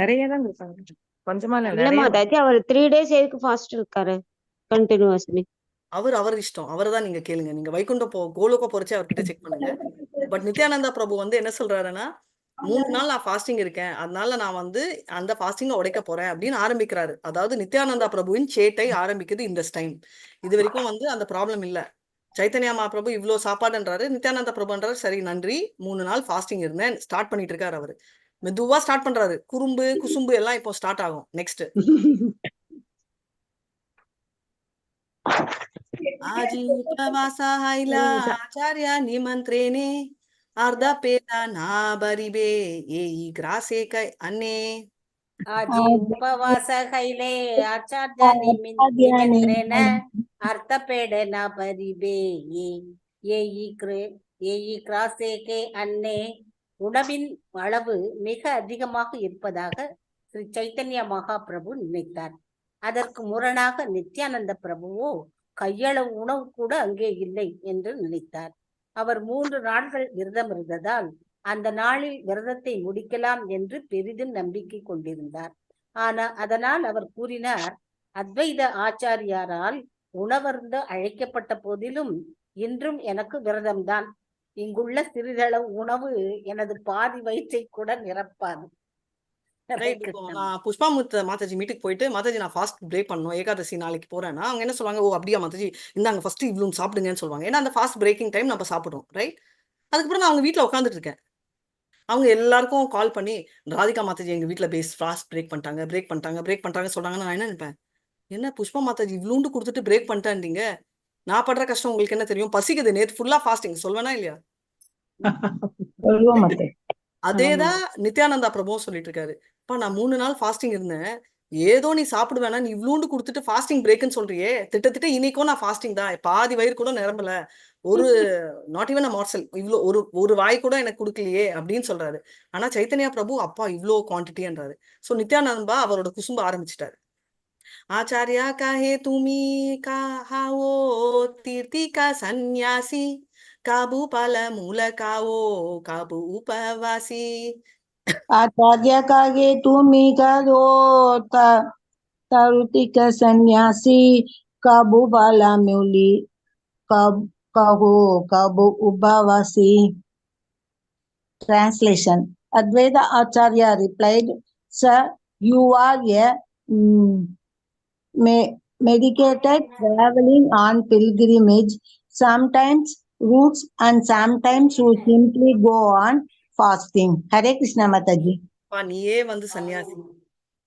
நிறைய தான் கொடுப்பாங்க, கொஞ்சமா இல்ல, இல்ல நிறைய. மாதாஜி, அவர் 3 days எதுக்கு ஃபாஸ்ட் இருக்காரு கண்டினியூஸ்லி? அவர் இஷ்டம். அவரை தான் நீங்க கேளுங்க. நீங்க வைகுண்ட கோலோக போறச்சே அவர்கிட்ட செக் பண்ணுங்க. பட் நித்யானந்தா பிரபு வந்து என்ன சொல்றாருன்னா, 3 நாள் நான் ஃபாஸ்டிங் இருக்கேன், அதனால நான் வந்து அந்த ஃபாஸ்டிங்கை உடைக்க போறேன் அப்படின்னு ஆரம்பிக்கிறாரு. அதாவது நித்யானந்தா பிரபுவின் சேட்டை ஆரம்பிக்குது இந்த டைம். இது வரைக்கும் வந்து அந்த ப்ராப்ளம் இல்ல. சைத்தன்யா மகாபிரபு இவ்வளோ சாப்பாடுன்றாரு, நித்யானந்தா பிரபுன்றாரு சரி நன்றி 3 நாள் ஃபாஸ்டிங் இருந்தேன் ஸ்டார்ட் பண்ணிட்டு இருக்காரு. அவரு மெதுவா ஸ்டார்ட் பண்றாரு. குறும்பு குசும்பு எல்லாம் இப்போ ஸ்டார்ட் ஆகும். நெக்ஸ்ட் आजी उपवासा हैला आचार्य निमंत्रेणे अर्ध पेला ना बरिबे येई ग्रासे कै अन्ने. आजी उपवास कैले आचार्य निमित्रेण अर्थपेड न परिबे ஏயி கிராசேகே அன்னே. உணவின் அளவு மிக அதிகமாக இருப்பதாக ஸ்ரீ சைத்தன்ய மகாபிரபு நினைத்தார். அதற்கு முரணாக நித்யானந்த பிரபுவோ கையளவு உணவு கூட அங்கே இல்லை என்று நினைத்தார். அவர் 3 நாட்கள் விரதம் இருந்ததால் அந்த நாளில் விரதத்தை முடிக்கலாம் என்று பெரிதும் நம்பிக்கை கொண்டிருந்தார். அதனால் அவர் கூறினார், அத்வைத ஆச்சாரியாரால் உணவருந்த அழைக்கப்பட்ட போதிலும் இன்றும் எனக்கு விரதம்தான். இங்குள்ள சிறிதளவு உணவு எனது பாதி வயிற்றை கூட நிரப்பாது. நான் புஷ்பா மாதாஜி மீட்டுக்கு போயிட்டு, மாதாஜி நான் ஃபாஸ்ட் பிரேக் பண்ணணும், ஏகாதசி நாளைக்கு போறேன்னா அவங்க என்ன சொல்லுவாங்க, ஓ அப்படியா மாதாஜி இந்தாங்க ஃபர்ஸ்ட் இவ்வளோ சாப்பிடுங்கன்னு சொல்லுவாங்க. ஏன்னா அந்த ஃபாஸ்ட் பிரேக்கிங் டைம் நம்ம சாப்பிடுறோம், ரைட்? அதுக்கப்புறம் நான் அவங்க வீட்டில் உட்காந்துட்டு இருக்கேன். அவங்க எல்லாருக்கும் கால் பண்ணி, ராதிகா மாதாஜி எங்க வீட்டில் ஃபாஸ்ட் பிரேக் பண்ணிட்டாங்க சொல்றாங்கன்னா நான் என்ன நினைப்பேன், என்ன புஷ்பா மாதாஜி இவ்வளோண்டு கொடுத்துட்டு பிரேக் பண்ணிட்டான்றீங்க, நான் படுற கஷ்டம் உங்களுக்கு என்ன தெரியும், பசிக்குது, நேற்று ஃபுல்லா ஃபாஸ்டிங் சொல்வேனா இல்லையா? அதேதான் நித்யானந்தா பிரபுவும் சொல்லிட்டு இருக்காரு. அப்பா நான் 3 நாள் ஃபாஸ்டிங் இருந்தேன், ஏதோ நீ சாப்பிடுவேனா, நீ இவ்வளோண்டு கொடுத்துட்டு ஃபாஸ்டிங் பிரேக்குன்னு சொல்றியே, திட்டத்திட்ட இன்னைக்கும் நான் ஃபாஸ்டிங் தான், பாதி வயிறு கூட நிரம்பல, ஒரு நாட் ஈவன் அ மார்சல், இவ்வளோ ஒரு வாய் கூட எனக்கு கொடுக்கலையே அப்படின்னு சொல்றாரு. ஆனா சைத்தன்யா பிரபு அப்பா இவ்வளோ குவான்டிட்டின்றாரு. ஸோ நித்யானந்தா அவரோட குசும்ப ஆரம்பிச்சிட்டாரு. ஆச்சாரியா காஹே துமி காஹாவோ தீர்த்திகா சந்நியாசி काबू पाल मूल काओ काबू उपवासी. आचार्य कागे तुम्ही करो तारुतिक सन्यासी काबू पाला मूली कहो काबू उपवासी. Translation: Advaita Acharya replied, Sir, you are a medicated traveling on pilgrimage. Sometimes roots and sometimes you simply go on fasting. Hare Krishna Mataji. நீயே வந்து சன்னியாசி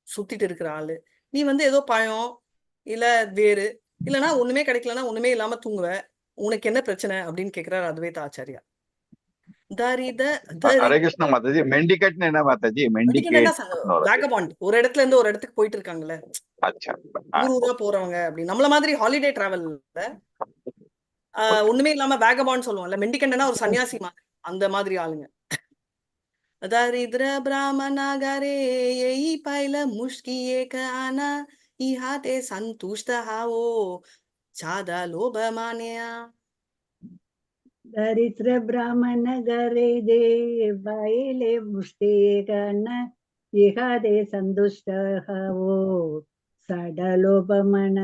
சுத்திட்டு இருக்கிற ஆளு, நீ வந்து ஏதோ பழம் இல்ல வேறு இல்லைன்னா ஒண்ணுமே கிடைக்கலன்னா ஒண்ணுமே இல்லாம தூங்குவ, உனக்கு என்ன பிரச்சனை அப்படின்னு கேக்குறாரு அத்வைத ஆச்சாரியா. ஹரே கிருஷ்ணா மாதாஜி. மெண்டிகேட் என்ன மாதாஜி? மெண்டிகேட் வேகபாண்ட், ஒரு இடத்துல இருந்து ஒரு இடத்துக்கு போயிட்டு இருக்காங்கல்ல, ஊர் ஊரா போறவங்க அப்படி. நம்மள மாதிரி ஹாலிடே டிராவல்ல ஒண்ணுமே இல்லாம வேகபாண்ட் சொல்லுவோம்ல, மெண்டிகேட்னா ஒரு சன்னியாசி மாதிரி, அந்த மாதிரி ஆளுங்க. दरिद्र ब्राह्मण गरे यही पाइला मुश्किए का आना, इहाते संतुष्ट हावो ज्यादा लोभ मान्या. दरिद्र ब्राह्मण गरे दे बाइले मुष्टिए करना, इहाते संतुष्ट हावो ज्यादा लोभ मन.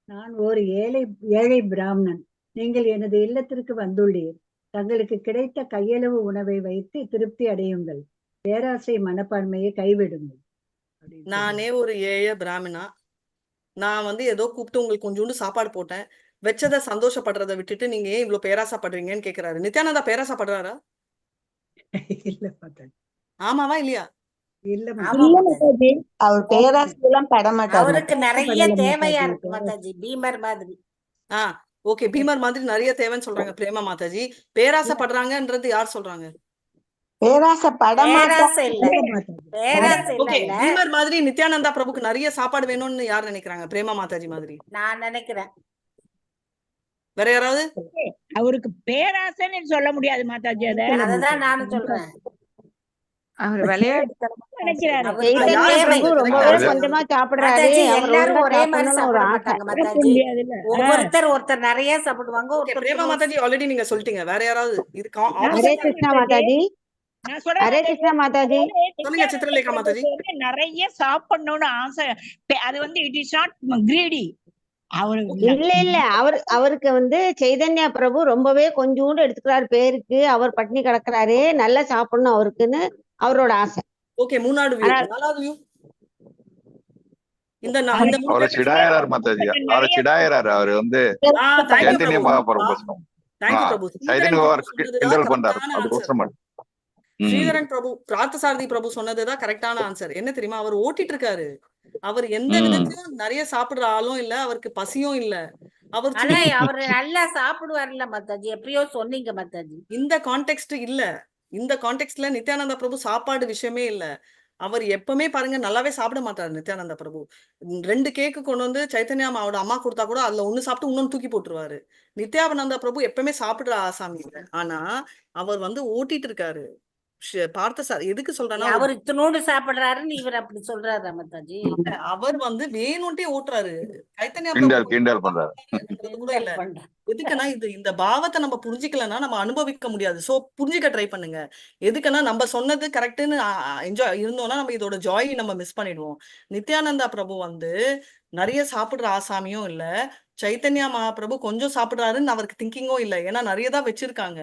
நான் ஒரு ஏழை பிராமணன், நீங்கள் எனது இல்லத்திற்கு வந்துள்ளீர். தங்களுக்கு கிடைத்த கையளவு உணவை வைத்து திருப்தி அடையுங்கள், பேராசை மனப்பான்மையை கைவிடுங்கள். நானே ஒரு ஏழை பிராமணா, நான் வந்து ஏதோ கூப்பிட்டு உங்களுக்கு கொஞ்சோண்டு சாப்பாடு போட்டேன், வச்சதை சந்தோஷப்படுறதை விட்டுட்டு நீங்க ஏன் இவ்வளவு பேராசைப்படுறீங்கன்னு கேக்குறாரு. நித்யானந்தா பேராசைப்படுறாரா? இல்ல மாதாஜி. ஆமாவா இல்லையா? இல்ல மாதாஜி. அவர் பேராசையெல்லாம் பட மாட்டார். அவருக்கு நிறைய தேவையா இருக்கு மாதாஜி, பீமர் மாதிரி. ஓகே, பீமர் மாதிரி நிறைய தேவைன்னு சொல்றாங்க பிரேமா மாதாஜி. பேராசைப்படுறாங்கன்றது யார் சொல்றாங்க? பீமர் மாதிரி நித்யானந்தா பிரபுக்கு நிறைய சாப்பாடு வேணும்னு யார் நினைக்கிறாங்க? பிரேமா மாதாஜி மாதிரி நான் நினைக்கிறேன். வேற யாராவது? அவருக்கு பேராசைன்னு சொல்ல முடியாது மாதாஜி, அததான் நானும் சொல்றேன். அவர் விளையாட்டு நினைக்கிறாரு. கொஞ்சமா சாப்பிடுறாரு, எல்லாரும் ஒரே மாதிரி சாப்பிட மாட்டாங்க மாதாஜி, ஒருத்தர் நிறைய சாப்பிடுவாங்க. பிரேமா மாதாஜி ஆல்ரெடி நீங்க சொல்லிட்டீங்க, வேற யாராவது? ஹரே கிருஷ்ணா மாதாஜி. ஹரே கிருஷ்ணா மாதாஜி. சொல்லுங்க சித்ரலேகா மாதாஜி. நிறைய சாப்பிடணும்னு ஆசை, அது வந்து இட் இஸ் நாட் கிரீடி. இல்ல அவருக்கு வந்து சைதன்யா பிரபு ரொம்பவே கொஞ்சோண்டு எடுத்துக்கிறாரு பேருக்கு, அவர் பட்னி கிடக்குறாரு, நல்லா சாப்பிடணும் அவருக்குன்னு அவரோட ஆசை. ஓகே, மூணாவது வியூ, நாலாவது வியூ. இந்த அவரை சிடாயறார் மாதாஜி, அவரை சிடாயறார். அவர் வந்து சைதன்ய மகாபிரபு கிண்டல் பண்றாரு. அதுக்கோசரம் ஸ்ரீதரன் பிரபு, பார்த்தசாரதி பிரபு சொன்னதுதான் கரெக்டான ஆன்சர். என்ன தெரியுமா? அவர் ஓட்டிட்டு இருக்காரு, அவர் எந்த விதத்திலும் நிறைய சாப்பிடுற ஆளும் இல்ல, அவருக்கு பசியும் இல்ல. அவர் நல்லா சாப்பிடுவார்ல மாதாஜி, எப்பயோ சொன்னீங்க மாதாஜி. இந்த கான்டெக்ஸ்ட் இல்ல, இந்த கான்டெக்ஸ்ட்ல நித்யானந்த பிரபு சாப்பாடு விஷயமே இல்ல. அவர் எப்பவுமே பாருங்க நல்லாவே சாப்பிட மாட்டாரு நித்யானந்த பிரபு. 2 கேக்கு கொண்டு வந்து சைத்தன்யா அம்மாவோட அம்மா கொடுத்தா கூட அதுல ஒண்ணு சாப்பிட்டு இன்னொன்னு தூக்கி போட்டுருவாரு. நித்யானந்த பிரபு எப்பவுமே சாப்பிடுற ஆசாமி இல்ல, ஆனா அவர் வந்து ஓட்டிட்டு இருக்காரு. பார்த்தசாரதி எதுக்கு சொல்றாரு? அவர் இத்தனோடு சாப்பிடுறாருன்னு இவர் அப்படி சொல்றாரு மாதாஜி. அவர் வந்து வேணும்ட்டே ஓட்டுறாரு. சைத்தன்யா கிண்டல் பண்றாரு. எதுக்குன்னா இந்த பாவத்தை நம்ம புரிஞ்சிக்கலன்னா நம்ம அனுபவிக்க முடியாது. சோ புரிஞ்சுக்க ட்ரை பண்ணுங்க. எதுக்குன்னா நம்ம சொன்னது கரெக்ட்னு என்ஜாய் இருந்தோம்னா நம்ம இதோட ஜாய் நம்ம மிஸ் பண்ணிடுவோம். நித்யானந்தா பிரபு வந்து நிறைய சாப்பிடுற ஆசாமியும் இல்ல, சைத்தன்யா மகாபிரபு கொஞ்சம் சாப்பிடுறாருன்னு அவருக்கு திங்கிங்கும் இல்ல, ஏன்னா நிறைய தான் வச்சிருக்காங்க.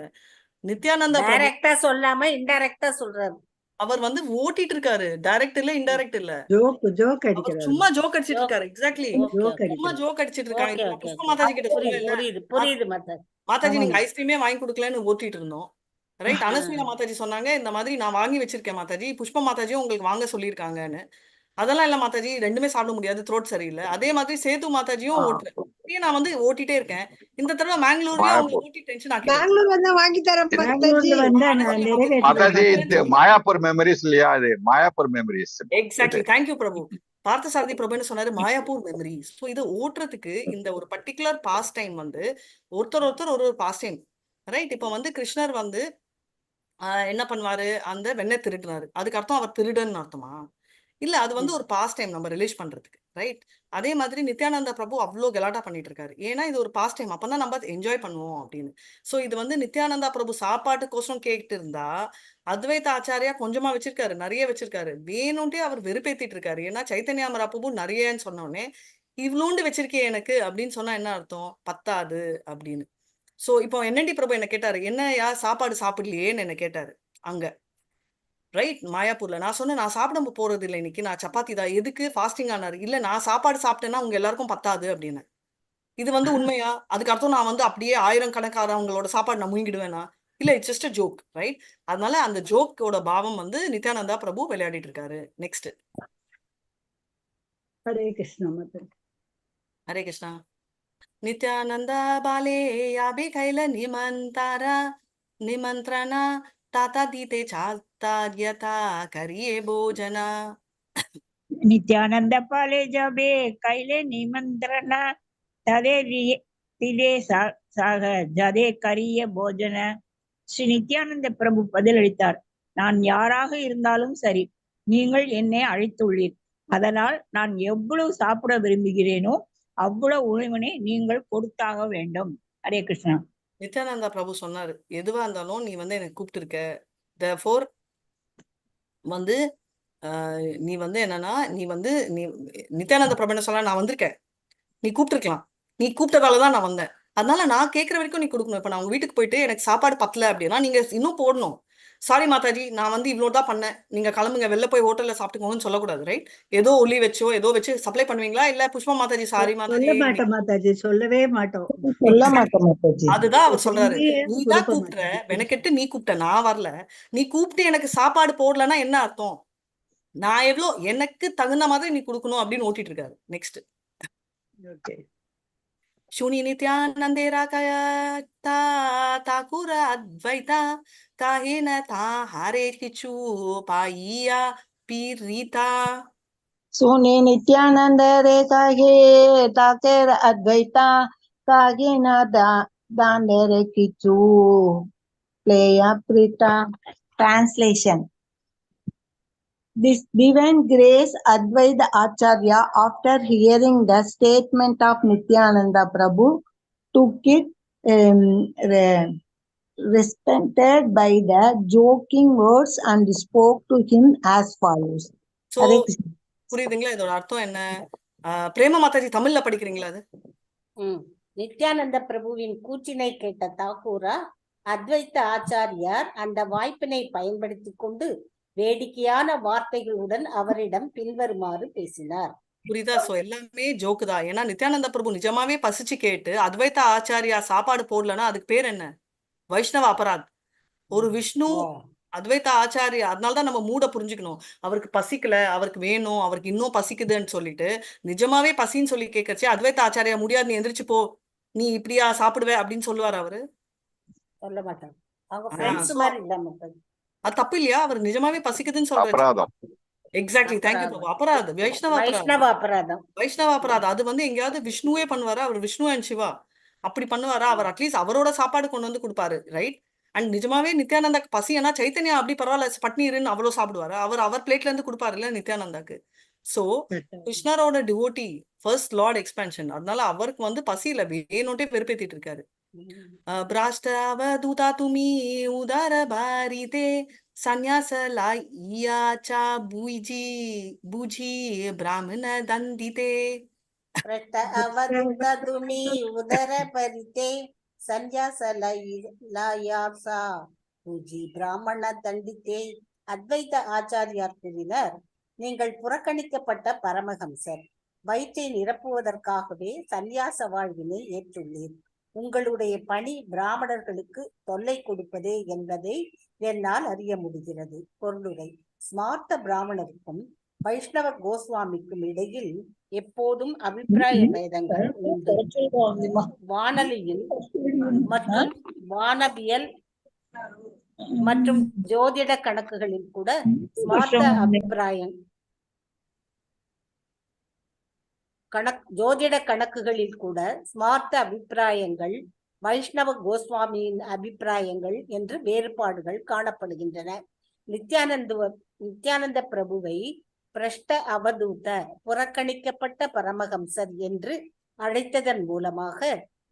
நித்யானந்தா டைரக்டா சொல்லாம இன்டைரக்டா சொல்றாரு. அவர் வந்து ஓட்டிட்டு இருக்காரு, டைரக்ட் இல்ல இன்டைரக்ட் இல்ல, ஜோக் அடிக்கிறாரு, சும்மா ஜோக் அடிச்சிட்டு இருக்காரு. எக்ஸாக்ட்லி, சும்மா ஜோக் அடிச்சிட்டு இருக்காங்க. புஷ்ப மாதாஜி கிட்ட புரியுது மாதாஜி நீங்க ஐஸ்கிரீமே வாங்கி கொடுக்கலன்னு ஓட்டிட்டு இருந்தோம், ரைட்? அனசூயா மாதாஜி சொன்னாங்க இந்த மாதிரி நான் வாங்கி வச்சிருக்கேன் மாதாஜி, புஷ்ப மாதாஜியும் உங்களுக்கு வாங்க சொல்லியிருக்காங்கன்னு. அதெல்லாம் இல்ல மாதாஜி, ரெண்டுமே சாப்பிட முடியாது, த்ரோட் சரியில்லை. அதே மாதிரி சேது மாதாஜியும் ஓட்டுறேன், நான் வந்து ஓட்டிட்டே இருக்கேன். இந்த தடவை மேங்களூர்லயும் அவங்க ஓட்டி டென்ஷன் ஆக்கி மாயாப்பூர் மெமரிஸ் இல்லையா? அது மாயாப்பூர் மெமரிஸ். எக்ஸாக்ட்லி, தேங்க்யூ பிரபு. பார்த்தசாரதி பிரபுன்னு சொன்னாரு மாயாப்பூர் மெமரிஸ். ஸோ இதை ஓட்டுறதுக்கு இந்த ஒரு பர்டிகுலர் பாஸ் டைம் வந்து ஒருத்தர் ஒரு பாஸ் டைம், ரைட்? இப்போ வந்து கிருஷ்ணர் வந்து என்ன பண்ணுவாரு, அந்த வெண்ணெய் திருடுறாரு, அதுக்கு அர்த்தம் அவர் திருடன்னு அர்த்தமா? இல்ல, அது வந்து ஒரு பாஸ் டைம் நம்ம ரிலீஸ் பண்றதுக்கு, ரைட்? அதே மாதிரி நித்யானந்த பிரபு அவ்வளோ கலாட்டா பண்ணிட்டு இருக்காரு, ஏன்னா இது ஒரு பாஸ் டைம், அப்பதான் நம்ம என்ஜாய் பண்ணுவோம் அப்படின்னு. சோ இது வந்து நித்யானந்தா பிரபு சாப்பாட்டுக்கோசரம் கேட்டு இருந்தா, அத்வைத ஆச்சாரியா கொஞ்சமா வச்சிருக்காரு, நிறைய வச்சிருக்காரு, வேணும்ட்டே அவர் வெறுப்பேத்திட்டு இருக்காரு. ஏன்னா சைத்தன்யா மகாபிரபு நிறையன்னு சொன்னோடனே இவ்வளோண்டு வச்சிருக்கே எனக்கு அப்படின்னு சொன்னா என்ன அர்த்தம்? பத்தாது அப்படின்னு. சோ இப்போ என்என்டி பிரபு என்ன கேட்டாரு, என்னையா சாப்பாடு சாப்பிடலையேன்னு என்ன கேட்டாரு அங்க. ரைட் மாயாப்பூர்ல. நான் சொன்னேன் நான் சாப்பிட போறது இல்லை இன்னைக்கு, நான் சப்பாத்தி தான். எதுக்கு ஃபாஸ்டிங் ஆனாரு? இல்ல நான் சாப்பாடு சாப்பிட்டேன்னா உங்க எல்லாருக்கும் பத்தாது அப்படின்னு. இது வந்து உண்மையா? அதுக்கு அர்த்தம் நான் வந்து அப்படியே 1000 கணக்காரவங்களோட சாப்பாடு நான் முழுங்கிடுவேனா? இல்ல, it's just a joke, right? அதனால அந்த ஜோக்கோட பாவம் வந்து நித்யானந்தா பிரபு விளையாடிட்டு இருக்காரு. நெக்ஸ்ட். ஹரே கிருஷ்ணா மாதாஜி. ஹரே கிருஷ்ணா. நித்யானந்த பாலே யாபி கைல நிமந்திரண தாத்தா தீதே சாத்தார்யதா கரியே போஜனா. नित्यानंद पाले जाबे कैले निमंत्रण तदे तिदे साग जदे करिय போஜன. ஸ்ரீ நித்யானந்த பிரபு பதிலளித்தார், நான் யாராக இருந்தாலும் சரி, நீங்கள் என்னை அழைத்துள்ளீர். அதனால் நான் எவ்வளவு சாப்பிட விரும்புகிறேனோ அவ்வளவு உணவினை நீங்கள் கொடுத்தாக வேண்டும். ஹரே கிருஷ்ணா. நித்யானந்தா பிரபு சொன்னாரு, எதுவா இருந்தாலும் நீ வந்து எனக்கு கூப்பிட்டு இருக்க, therefore வந்து நீ வந்து என்னன்னா நீ நித்யானந்த பிரபு என்ன சொல்ல, நான் வந்திருக்கேன், நீ கூப்பிட்டுருக்கலாம், நீ கூப்பிட்டதாலதான் நான் வந்தேன், அதனால நான் கேட்கற வரைக்கும் நீ கொடுக்கணும். இப்ப நான் உங்க வீட்டுக்கு போயிட்டு எனக்கு சாப்பாடு பத்தல அப்படின்னா நீங்க இன்னும் போடணும். சாரி மாதாஜி, நான் வந்து இவ்வளவுதான் பண்ணேன், நீங்க கிளம்புங்க, வெளில போய் ஹோட்டல்ல சாப்பிட்டுக்கோங்கன்னு சொல்லக்கூடாது, ரைட்? ஏதோ ஒலி வச்சோ ஏதோ வச்சு சப்ளை பண்ணுவீங்களா? இல்ல புஷ்பா மாதாஜி சாரி மாதாஜி சொல்ல மாட்டோம் மாதாஜி, சொல்லவே மாட்டோம். சொல்ல மாட்டோம் மாதாஜி. அதுதான் அவர் சொல்றாரு. நீ தான் கொடுக்க கூப்பிட்ட, மாட்டோம். மெனக்கெட்டு நீ கூப்பிட்ட, நான் வரல. நீ கூப்பிட்டு எனக்கு சாப்பாடு போடலன்னா என்ன அர்த்தம்? நான் எவ்வளோ எனக்கு தகுந்த மாதிரி நீ கொடுக்கணும் அப்படின்னு ஓட்டிட்டு இருக்காரு. நெக்ஸ்ட். ஓகே. சுனி நித்யானந்தேரா கயதா தாக்குர அத்வைதா காஹேன தாஹாரே கிச்சு பாயியா பீரிதா. सुने नित्यानंद रे काहे ताकेर अद्वैता कागे ना दांडे रे किचू प्लेया प्रीता. Translation. This divine grace Advaita Acharya, after hearing the statement of Nityananda Prabhu, took it responded by the joking words and spoke to him as follows. So புரியுதுங்களா இதோட அர்த்தம் என்ன? பிரேம மாதாஜி தமிழ்ல படிக்கிறீங்களா அது? நித்யானந்த பிரபுவின் கூற்றினை கேட்ட தாக்கூரா அத்வைத்த ஆச்சாரியார் அந்த வாய்ப்பினை பயன்படுத்தி கொண்டு வேடிக்கையான வார்த்தைகளுடன் அவரிடம் பின்வருமாறு பேசினார். புரியுதா? சோ எல்லாமே ஜோக்கு தான். ஏன்னா நித்யானந்த பிரபு நிஜமாவே பசிச்சு கேட்டு அத்வைத்த ஆச்சாரியா சாப்பாடு போடலன்னா அதுக்கு பேர் என்ன? வைஷ்ணவ அபராத். ஒரு விஷ்ணு அத்வைத்த ஆச்சாரியா, அதனாலதான் நம்ம மூட புரிஞ்சுக்கணும். அவருக்கு பசிக்கல, அவருக்கு வேணும், அவருக்கு இன்னும் பசிக்குதுன்னு சொல்லிட்டு நிஜமாவே பசின்னு சொல்லி கேட்கறச்சே அத்வைத்த ஆச்சாரியா முடியாது, நீ எந்திரிச்சு போ, நீ இப்படியா சாப்பிடுவ அப்படின்னு சொல்லுவார் அவரு? சொல்ல மாட்டாங்க. அவங்க ஃப்ரெண்ட்ஸ் மாதிரி இல்லாம அது தப்பு இல்லையா? அவர் நிஜமாவே பசிக்குதுன்னு சொல்றாரு. அபராதம். எக்ஸாக்ட்லி, தேங்க்யூ பிரபு. அபராதம், வைஷ்ணவ அபராதம். வைஷ்ணவ அபராதம் அது வந்து எங்கேயாவது விஷ்ணுவே பண்ணுவாரா? அவர் விஷ்ணு அண்ட் சிவா அப்படி பண்ணுவாரா? அவர் அட்லீஸ்ட் அவரோட சாப்பாடு கொண்டு வந்து கொடுப்பாரு, ரைட்? அண்ட் நிஜமாவே நித்யானந்தா பசினா சைத்தன்யா அப்படி பரவாயில்ல பட்னிருன்னு அவ்வளவு சாப்பிடுவாரு. அவர் பிளேட்ல இருந்து கொடுப்பாரு இல்ல நித்யானந்தாக்கு. சோ கிருஷ்ணரோட டிவோட்டி, ஃபர்ஸ்ட் லார்ட் எக்ஸ்பென்ஷன், அதனால அவருக்கு வந்து பசியில வேணும்ட்டே பெருப்பேத்திட்டு இருக்காரு. பிராஷ்டாவதூதா துமி உதார பாரிதே சந்நியாசலா இயாச்சா பூஜி பிராமண தந்திதே. அவதூதா துமி உதர பரிதே சந்நியாசலா பூஜி பிராமண தண்டித்தே. அத்வைத ஆச்சாரியார் கூறினார், நீங்கள் புறக்கணிக்கப்பட்ட பரமஹம்சர், வயிற்றை நிரப்புவதற்காகவே சந்நியாச வாழ்வினை ஏற்றுள்ளீர். உங்களுடைய பணி பிராமணர்களுக்கு தொல்லை கொடுப்பதே என்பதை என்னால் அறிய முடிகிறது. பொருளுரை: ஸ்மார்த்த பிராமணருக்கும் வைஷ்ணவ கோஸ்வாமிக்கும் இடையில் எப்போதும் அபிப்பிராய பேதங்கள் உண்டு. வானலியில் மற்றும் வானவியல் மற்றும் ஜோதிட கணக்குகளில் கூட ஸ்மார்த்த அபிப்பிராயம் ஜோதிட கணக்குகளில் கூட ஸ்மார்த்த அபிப்பிராயங்கள் வைஷ்ணவ கோஸ்வாமியின் அபிப்பிராயங்கள் என்று வேறுபாடுகள் காணப்படுகின்றன. நித்யானந்த பிரபுவை பிரஷ்ட அவதூத, புறக்கணிக்கப்பட்ட பரமஹம்சர் என்று அழைத்ததன் மூலமாக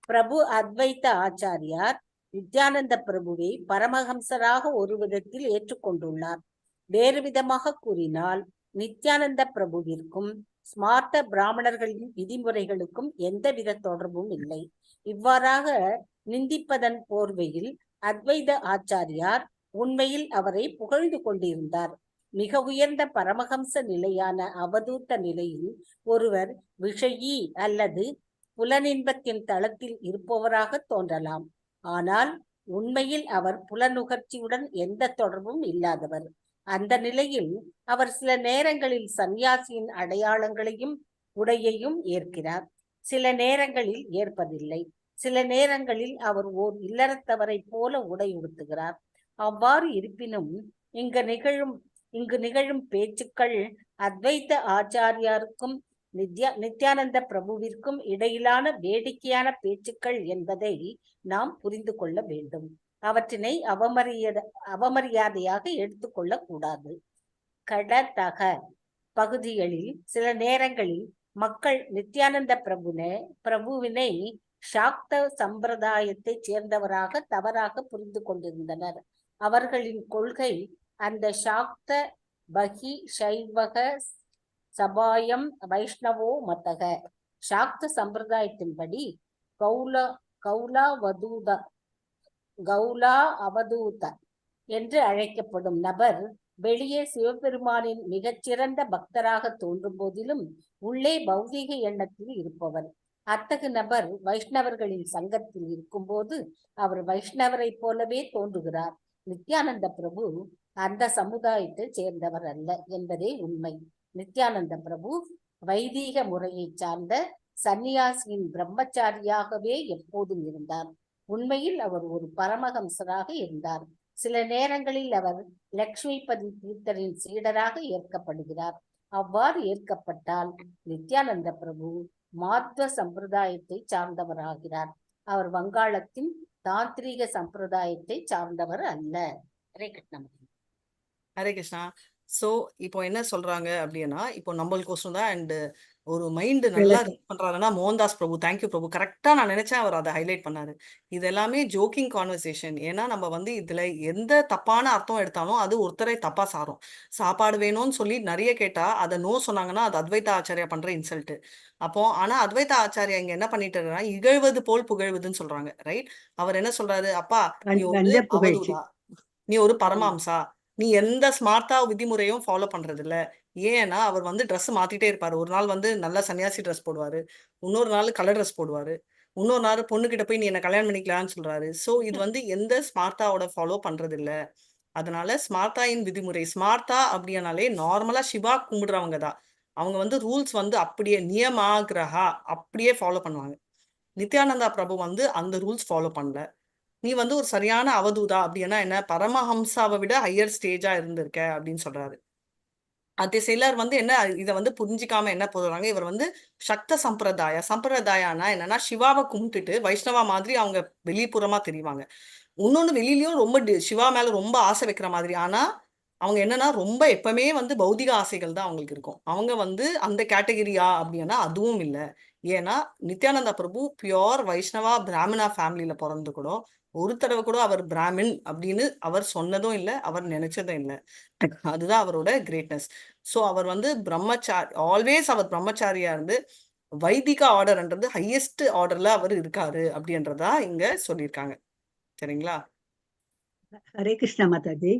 பிரபு அத்வைத்த ஆச்சாரியார் நித்யானந்த பிரபுவை பரமஹம்சராக ஒரு விதத்தில் ஏற்றுக்கொண்டுள்ளார். வேறு விதமாக கூறினால் நித்யானந்த பிரபுவிற்கும் ஸ்மார்த்த பிராமணர்களின் விதிமுறைகளுக்கும் எந்தவித தொடர்பும் இல்லை. இவ்வாறாக நிந்திப்பதன் போர்வையில் அத்வைத ஆச்சாரியார் உண்மையில் அவரை புகழ்ந்து கொண்டிருந்தார். மிக உயர்ந்த பரமஹம்ச நிலையான அவதூத்த நிலையில் ஒருவர் விஷயி அல்லது புலனின்பத்தின் தளத்தில் இருப்பவராக தோன்றலாம். ஆனால் உண்மையில் அவர் புலனுகர்ச்சியுடன் எந்த தொடர்பும் இல்லாதவர். அந்த நிலையில் அவர் சில நேரங்களில் சந்நியாசியின் அடையாளங்களையும் உடையையும் ஏற்கிறார், சில நேரங்களில் ஏற்பதில்லை. சில நேரங்களில் அவர் ஓர் இல்லறத்தவரை போல உடை உடுத்துகிறார். அவ்வாறு இருப்பினும் இங்கு நிகழும் பேச்சுக்கள் அத்வைத ஆச்சாரியாருக்கும் நித்யானந்த பிரபுவிற்கும் இடையிலான வேடிக்கையான பேச்சுக்கள் என்பதை நாம் புரிந்து கொள்ள வேண்டும். அவற்றினை அவமரியாதையாக எடுத்துக்கொள்ள கூடாது. கடதக பகுதிகளில் சில நேரங்களில் மக்கள் நித்யானந்த பிரபுவினை சாக்த சம்பிரதாயத்தை சேர்ந்தவராக தவறாக புரிந்து கொண்டிருந்தனர். அவர்களின் கொள்கை அந்த சாக்த பகி சைவக சபாயம் வைஷ்ணவோ மத்தக. சாக்த சம்பிரதாயத்தின்படி கௌலா அவதூத என்று அழைக்கப்படும் நபர் வெளியே சிவபெருமானின் மிகச்சிறந்த பக்தராக தோன்றும் போதிலும் உள்ளே பௌதீக எண்ணத்தில் இருப்பவர். அத்தகு நபர் வைஷ்ணவர்களின் சங்கத்தில் இருக்கும்போது அவர் வைஷ்ணவரை போலவே தோன்றுகிறார். நித்யானந்த பிரபு அந்த சமுதாயத்தை சேர்ந்தவர் அல்ல என்பதே உண்மை. நித்யானந்த பிரபு வைதீக முறையை சார்ந்த சந்நியாசியின் பிரம்மச்சாரியாகவே எப்போதும் இருந்தார். உண்மையில் அவர் ஒரு பரமஹம்சராக இருந்தார். சில நேரங்களில் அவர் லக்ஷ்மிபதி தீர்த்தரின் சீடராக ஏற்கப்படுகிறார். அவ்வாறு ஏற்கப்பட்டால் நித்யானந்த பிரபு மாத்வ சம்பிரதாயத்தை சார்ந்தவராகிறார். அவர் வங்காளத்தின் தாந்திரிக சம்பிரதாயத்தை சார்ந்தவர் அல்ல. ஹரே கிருஷ்ணா. ஹரே கிருஷ்ணா. சோ இப்போ என்ன சொல்றாங்க அப்படின்னா, இப்போ நம்மளுக்கோசரம் தான் அண்ட் ஒரு மைண்ட் நல்லா ரீட் பண்றாருன்னா மோகன்தாஸ் பிரபு. தேங்க்யூ பிரபு. கரெக்டா நான் நினைச்சேன் அவர் அதை ஹைலைட் பண்ணாரு. இது எல்லாமே ஜோக்கிங் கான்வர்சேஷன். ஏன்னா நம்ம வந்து இதுல எந்த தப்பான அர்த்தம் எடுத்தாலும் அது ஒருத்தரை தப்பா சாரும். சாப்பாடு வேணும்னு சொல்லி நிறைய கேட்டா அதை நோ சொன்னாங்கன்னா அது அத்வைத ஆச்சாரியா பண்ற இன்சல்ட். அப்போ ஆனா அத்வைத ஆச்சாரியா இங்க என்ன பண்ணிட்டு இகழ்வது போல் புகழ்வதுன்னு சொல்றாங்க. ரைட்? அவர் என்ன சொல்றாரு, அப்பா நீ ஒரு அவதூதா, நீ ஒரு பரமாம்சா, நீ எந்த ஸ்மார்த்தா விதிமுறையும் ஃபாலோ பண்றது இல்ல. ஏன்னா அவர் வந்து ட்ரெஸ் மாத்திட்டே இருப்பாரு. ஒரு நாள் வந்து நல்ல சன்னியாசி ட்ரெஸ் போடுவாரு, இன்னொரு நாள் கலர் ட்ரெஸ் போடுவாரு, இன்னொரு நாள் பொண்ணுகிட்ட போய் நீ என்ன கல்யாணம் பண்ணிக்கலாம்னு சொல்றாரு. சோ இது வந்து எந்த ஸ்மார்த்தாவோட ஃபாலோ பண்றது இல்ல. அதனால ஸ்மார்த்தாயின் விதிமுறை, ஸ்மார்த்தா அப்படின்னாலே நார்மலா சிவா கும்பிடுறவங்க தான். அவங்க வந்து ரூல்ஸ் வந்து அப்படியே நியமாகிரகா அப்படியே ஃபாலோ பண்ணுவாங்க. நித்யானந்தா பிரபு வந்து அந்த ரூல்ஸ் ஃபாலோ பண்ணல. நீ வந்து ஒரு சரியான அவதூதா அப்படின்னா என்ன, பரமஹம்சாவை விட ஹையர் ஸ்டேஜா இருந்திருக்க அப்படின்னு சொல்றாரு. அது சிலர் வந்து என்ன இதை வந்து புரிஞ்சிக்காம என்ன போடுறாங்க, இவர் வந்து சக்த சம்பிரதாயம்னா என்னன்னா சிவாவை கும்பிட்டுட்டு வைஷ்ணவா மாதிரி அவங்க வெளிப்புறமா தெரிவாங்க. இன்னொன்னு வெளியிலயும் ரொம்ப சிவா மேல ரொம்ப ஆசை வைக்கிற மாதிரி. ஆனா அவங்க என்னன்னா ரொம்ப எப்பவுமே வந்து பௌதிக ஆசைகள் தான் அவங்களுக்கு இருக்கும். அவங்க வந்து அந்த கேட்டகரியா அப்படின்னா அதுவும் இல்லை. ஏன்னா நித்யானந்தா பிரபு பியோர் வைஷ்ணவா பிராமணா ஃபேமிலியில பிறந்து கூட ஒரு தடவை கூட அவர் பிராமின் அப்படின்னு அவர் சொன்னதும் இல்லை, அவர் நினைச்சதும் இல்லை. அதுதான் அவரோட கிரேட்னஸ். ஸோ அவர் வந்து ஆல்வேஸ் அவர் பிரம்மச்சாரியா இருந்து வைதிக ஆர்டர்ன்றது ஹையஸ்ட் ஆர்டர்ல அவர் இருக்காரு அப்படின்றதா இங்க சொல்லியிருக்காங்க. சரிங்களா? ஹரே கிருஷ்ணா மாதாஜி.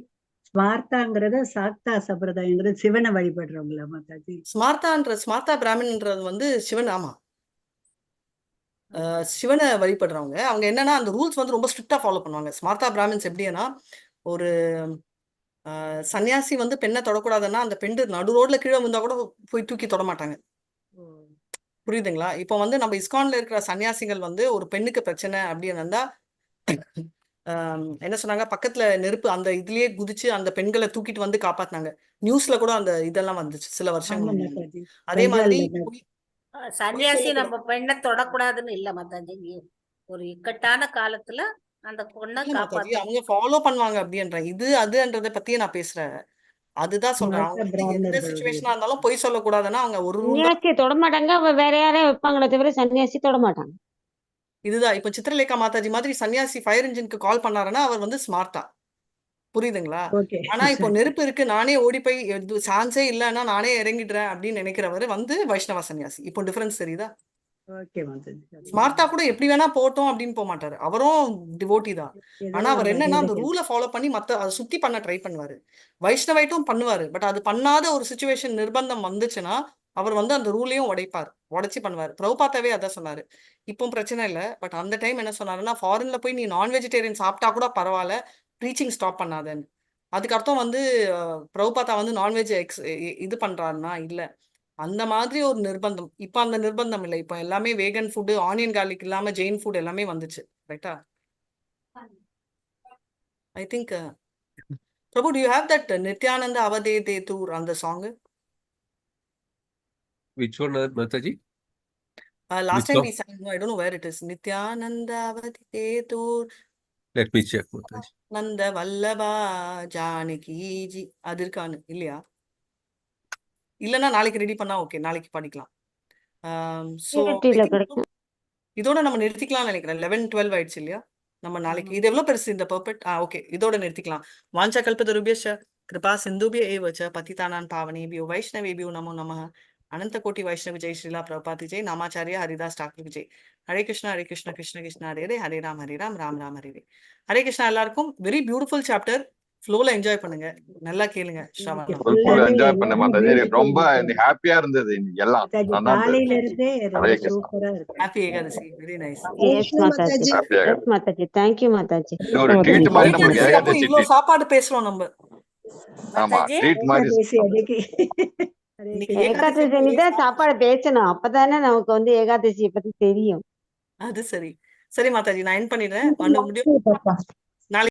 ஸ்மார்த்தாங்கிறது சாக்தா சம்பிரதாயங்கிறது சிவனை வழிபடுறவங்களா மாதாஜி? ஸ்மார்த்தா பிராமின்ன்றது வந்து சிவன். ஆமா, சிவனை வழிபடுறவங்க. அவங்க என்னன்னா அந்த ரூல்ஸ் வந்து ரொம்ப ஸ்ட்ரிக்டா ஃபாலோ பண்ணுவாங்க. ஸ்மார்த்தா பிராமின்ஸ் எப்படின்னா, ஒரு சன்னியாசி வந்து பெண்ணை தொடக்கூடாதுன்னா அந்த பெண்ணு நடு ரோட்ல கீழே வந்தா கூட போய் தூக்கி தொட மாட்டாங்க. புரியுதுங்களா? இப்போ வந்து நம்ம இஸ்கான்ல இருக்கிற சன்னியாசிகள் வந்து ஒரு பெண்ணுக்கு பிரச்சனை அப்படின்னு இருந்தா என்ன சொன்னாங்க, பக்கத்துல நெருப்பு அந்த இதுலயே குதிச்சு அந்த பெண்களை தூக்கிட்டு வந்து காப்பாத்தினாங்க. நியூஸ்ல கூட அந்த இதெல்லாம் வந்துச்சு சில வருஷங்கள். அதே மாதிரி சன்னியாசி நம்ம பெண்ணை தொடக்கூடாதுன்னு இல்ல மாதாஜி. ஒரு இக்கட்டான காலத்துல அந்த பொண்ணை காப்பாத்தி அவங்க ஃபாலோ பண்ணுவாங்க அப்படின்ற இது அதுன்றத பத்தியே நான் பேசுறேன். அதுதான் சொல்றேன். அவங்க எந்த சிச்சுவேஷனா இருந்தாலும் பொய் சொல்லக்கூடாதுன்னா அவங்க ஒரு சன்னியாசி தொட மாட்டாங்க. அவ வேற யாரையும் வைப்பாங்களே தவிர சன்னியாசி தொட மாட்டாங்க. இதுதான் இப்ப சித்திரலேகா மாதாஜி மாதிரி சன்னியாசி ஃபயர் இன்ஜினுக்கு கால் பண்ணாருன்னா அவர் வந்து ஸ்மார்ட்டா. புரியுதுங்களா? ஆனா இப்போ நெருப்பு இருக்கு நானே ஓடி போய் சான்ஸே இல்லைன்னா நானே இறங்கிடுறேன் அப்படின்னு நினைக்கிறவர் வந்து வைஷ்ணவ சன்னியாசி. இப்போ டிஃபரன்ஸ் தெரியுதா? ஓகே மாதாஜி. ஸ்மார்த்தா கூட எப்படி வேணா போட்டோம் அப்படின்னு போக மாட்டாரு, அவரும் டிவோட்டி தான். ஏதோ ஆனா ஒரு அவர் என்னன்னா வகையில அந்த help. ரூலை ஃபாலோ பண்ணி அதை சுத்தி பண்ண ட்ரை பண்ணுவாரு. வைஷ்ணவைட்டும் பண்ணுவாரு, பட் அது பண்ணாத ஒரு சுச்சுவேஷன் நிர்பந்தம் வந்துச்சுன்னா அவர் வந்து அந்த ரூலையும் உடைச்சி பண்ணுவார். பிரபுபாத்தாவே அதான் சொன்னாரு. இப்போ பிரச்சனை இல்லை, பட் அந்த டைம் என்ன சொன்னாருன்னா, ஃபாரின்ல போய் நீ நான் வெஜிடேரியன் சாப்பிட்டா கூட பரவாயில்ல, ப்ரீச்சிங் ஸ்டாப் பண்ணாதன்னு. அதுக்கு அர்த்தம் வந்து பிரபுபாத்தா வந்து நான்வெஜ் இது பண்றாருன்னா இல்ல, அந்த மாதிரி ஒரு நிர்பந்தம். இப்ப அந்த நிர்பந்தம் இல்லை, இப்ப எல்லாமே வேகன் ஃபுட், ஆனியன் கார்லிக் இல்லாம ஜெயின் ஃபுட் எல்லாமே வந்துச்சு, ரைட்டா? I think Prabhu, do you have that நித்யானந்த அவதே தேத்தூர் அந்த song? Which one, Mataji? Last Which time song? we sang, no, I don't know where it is. Nityananda avadhi tetur Let me check, Mataji. nanda vallabha janaki ji. அது இருக்கான்னு இல்லையா? இல்லைன்னா நாளைக்கு ரெடி பண்ணா ஓகே, நாளைக்கு படிக்கலாம். ஸோ டிவில கிடைக்கும். இதோட நம்ம நிறுத்திக்கலாம்னு நினைக்கிறேன். 11-12 ஆயிடுச்சு இல்லையா? நம்ம நாளைக்கு இது எவ்வளவு பெருசு இந்த பர்பெக்ட்? ஓகே, இதோட நிறுத்திக்கலாம். வாஞ்சா கல்பதருபியஸ்ச கிருபா சிந்துபிய ஏவச்ச பதிதானான் பாவனேபியோ வைஷ்ணவேபியோ நமோ நமः. அனந்த கோட்டி வைஷ்ணவ ஜெய் ஸ்ரீலா பிரபாதி ஜெய். நாமாச்சாரியா ஹரிதாஸ் டாக்கூர் ஜெய். ஹரே கிருஷ்ணா கிருஷ்ண கிருஷ்ண ஹரே ஹரே, ஹரே ராம் ராம் ராம் ஹரே ஹரே. ஹரே கிருஷ்ணா. எல்லாருக்கும் வெரி பியூட்டிஃபுல் சாப்டர். ஃப்ளோல என்ஜாய் பண்ணுங்க, நல்லா கேளுங்க. ஸ்ரவணம் ஃபுல் என்ஜாய் பண்ண மாதாஜி. ரொம்ப ஹாப்பியா இருந்தது இன்னைக்கு எல்லாம். மாதாஜி நல்லா இருந்தது. காலையில இருந்தே ரொம்ப ஹரே கிருஷ்ணா. சூப்பரா இருக்கு. Happy Ekadashi. Very nice. Yes Mataji, ஹாப்பியா எஸ் மாதாஜி. தேங்க்யூ மாதாஜி. இது ஒரு ட்ரீட் மாதிரி நமக்கு ஏகாதசி அப்போ ஏகாதசி இவ்வளவு ட்ரீட். சாப்பாடு பேசுறோம் நம்ம. ஆமா, மாதாஜி ட்ரீட் மாதிரி. ஏகாதசி அன்னைக்கு ஹரே இன்னைக்கு கிருஷ்ணா. ஏகாதசி ஏகாதசி அப்போ தான் சாப்பாடு பேசணும், அப்பதானே நமக்கு வந்து ஏகாதசியை பத்தி தெரியும். அது சரி. சரி மாதாஜி, நான் என் பண்ணிடுறேன். முடியும்.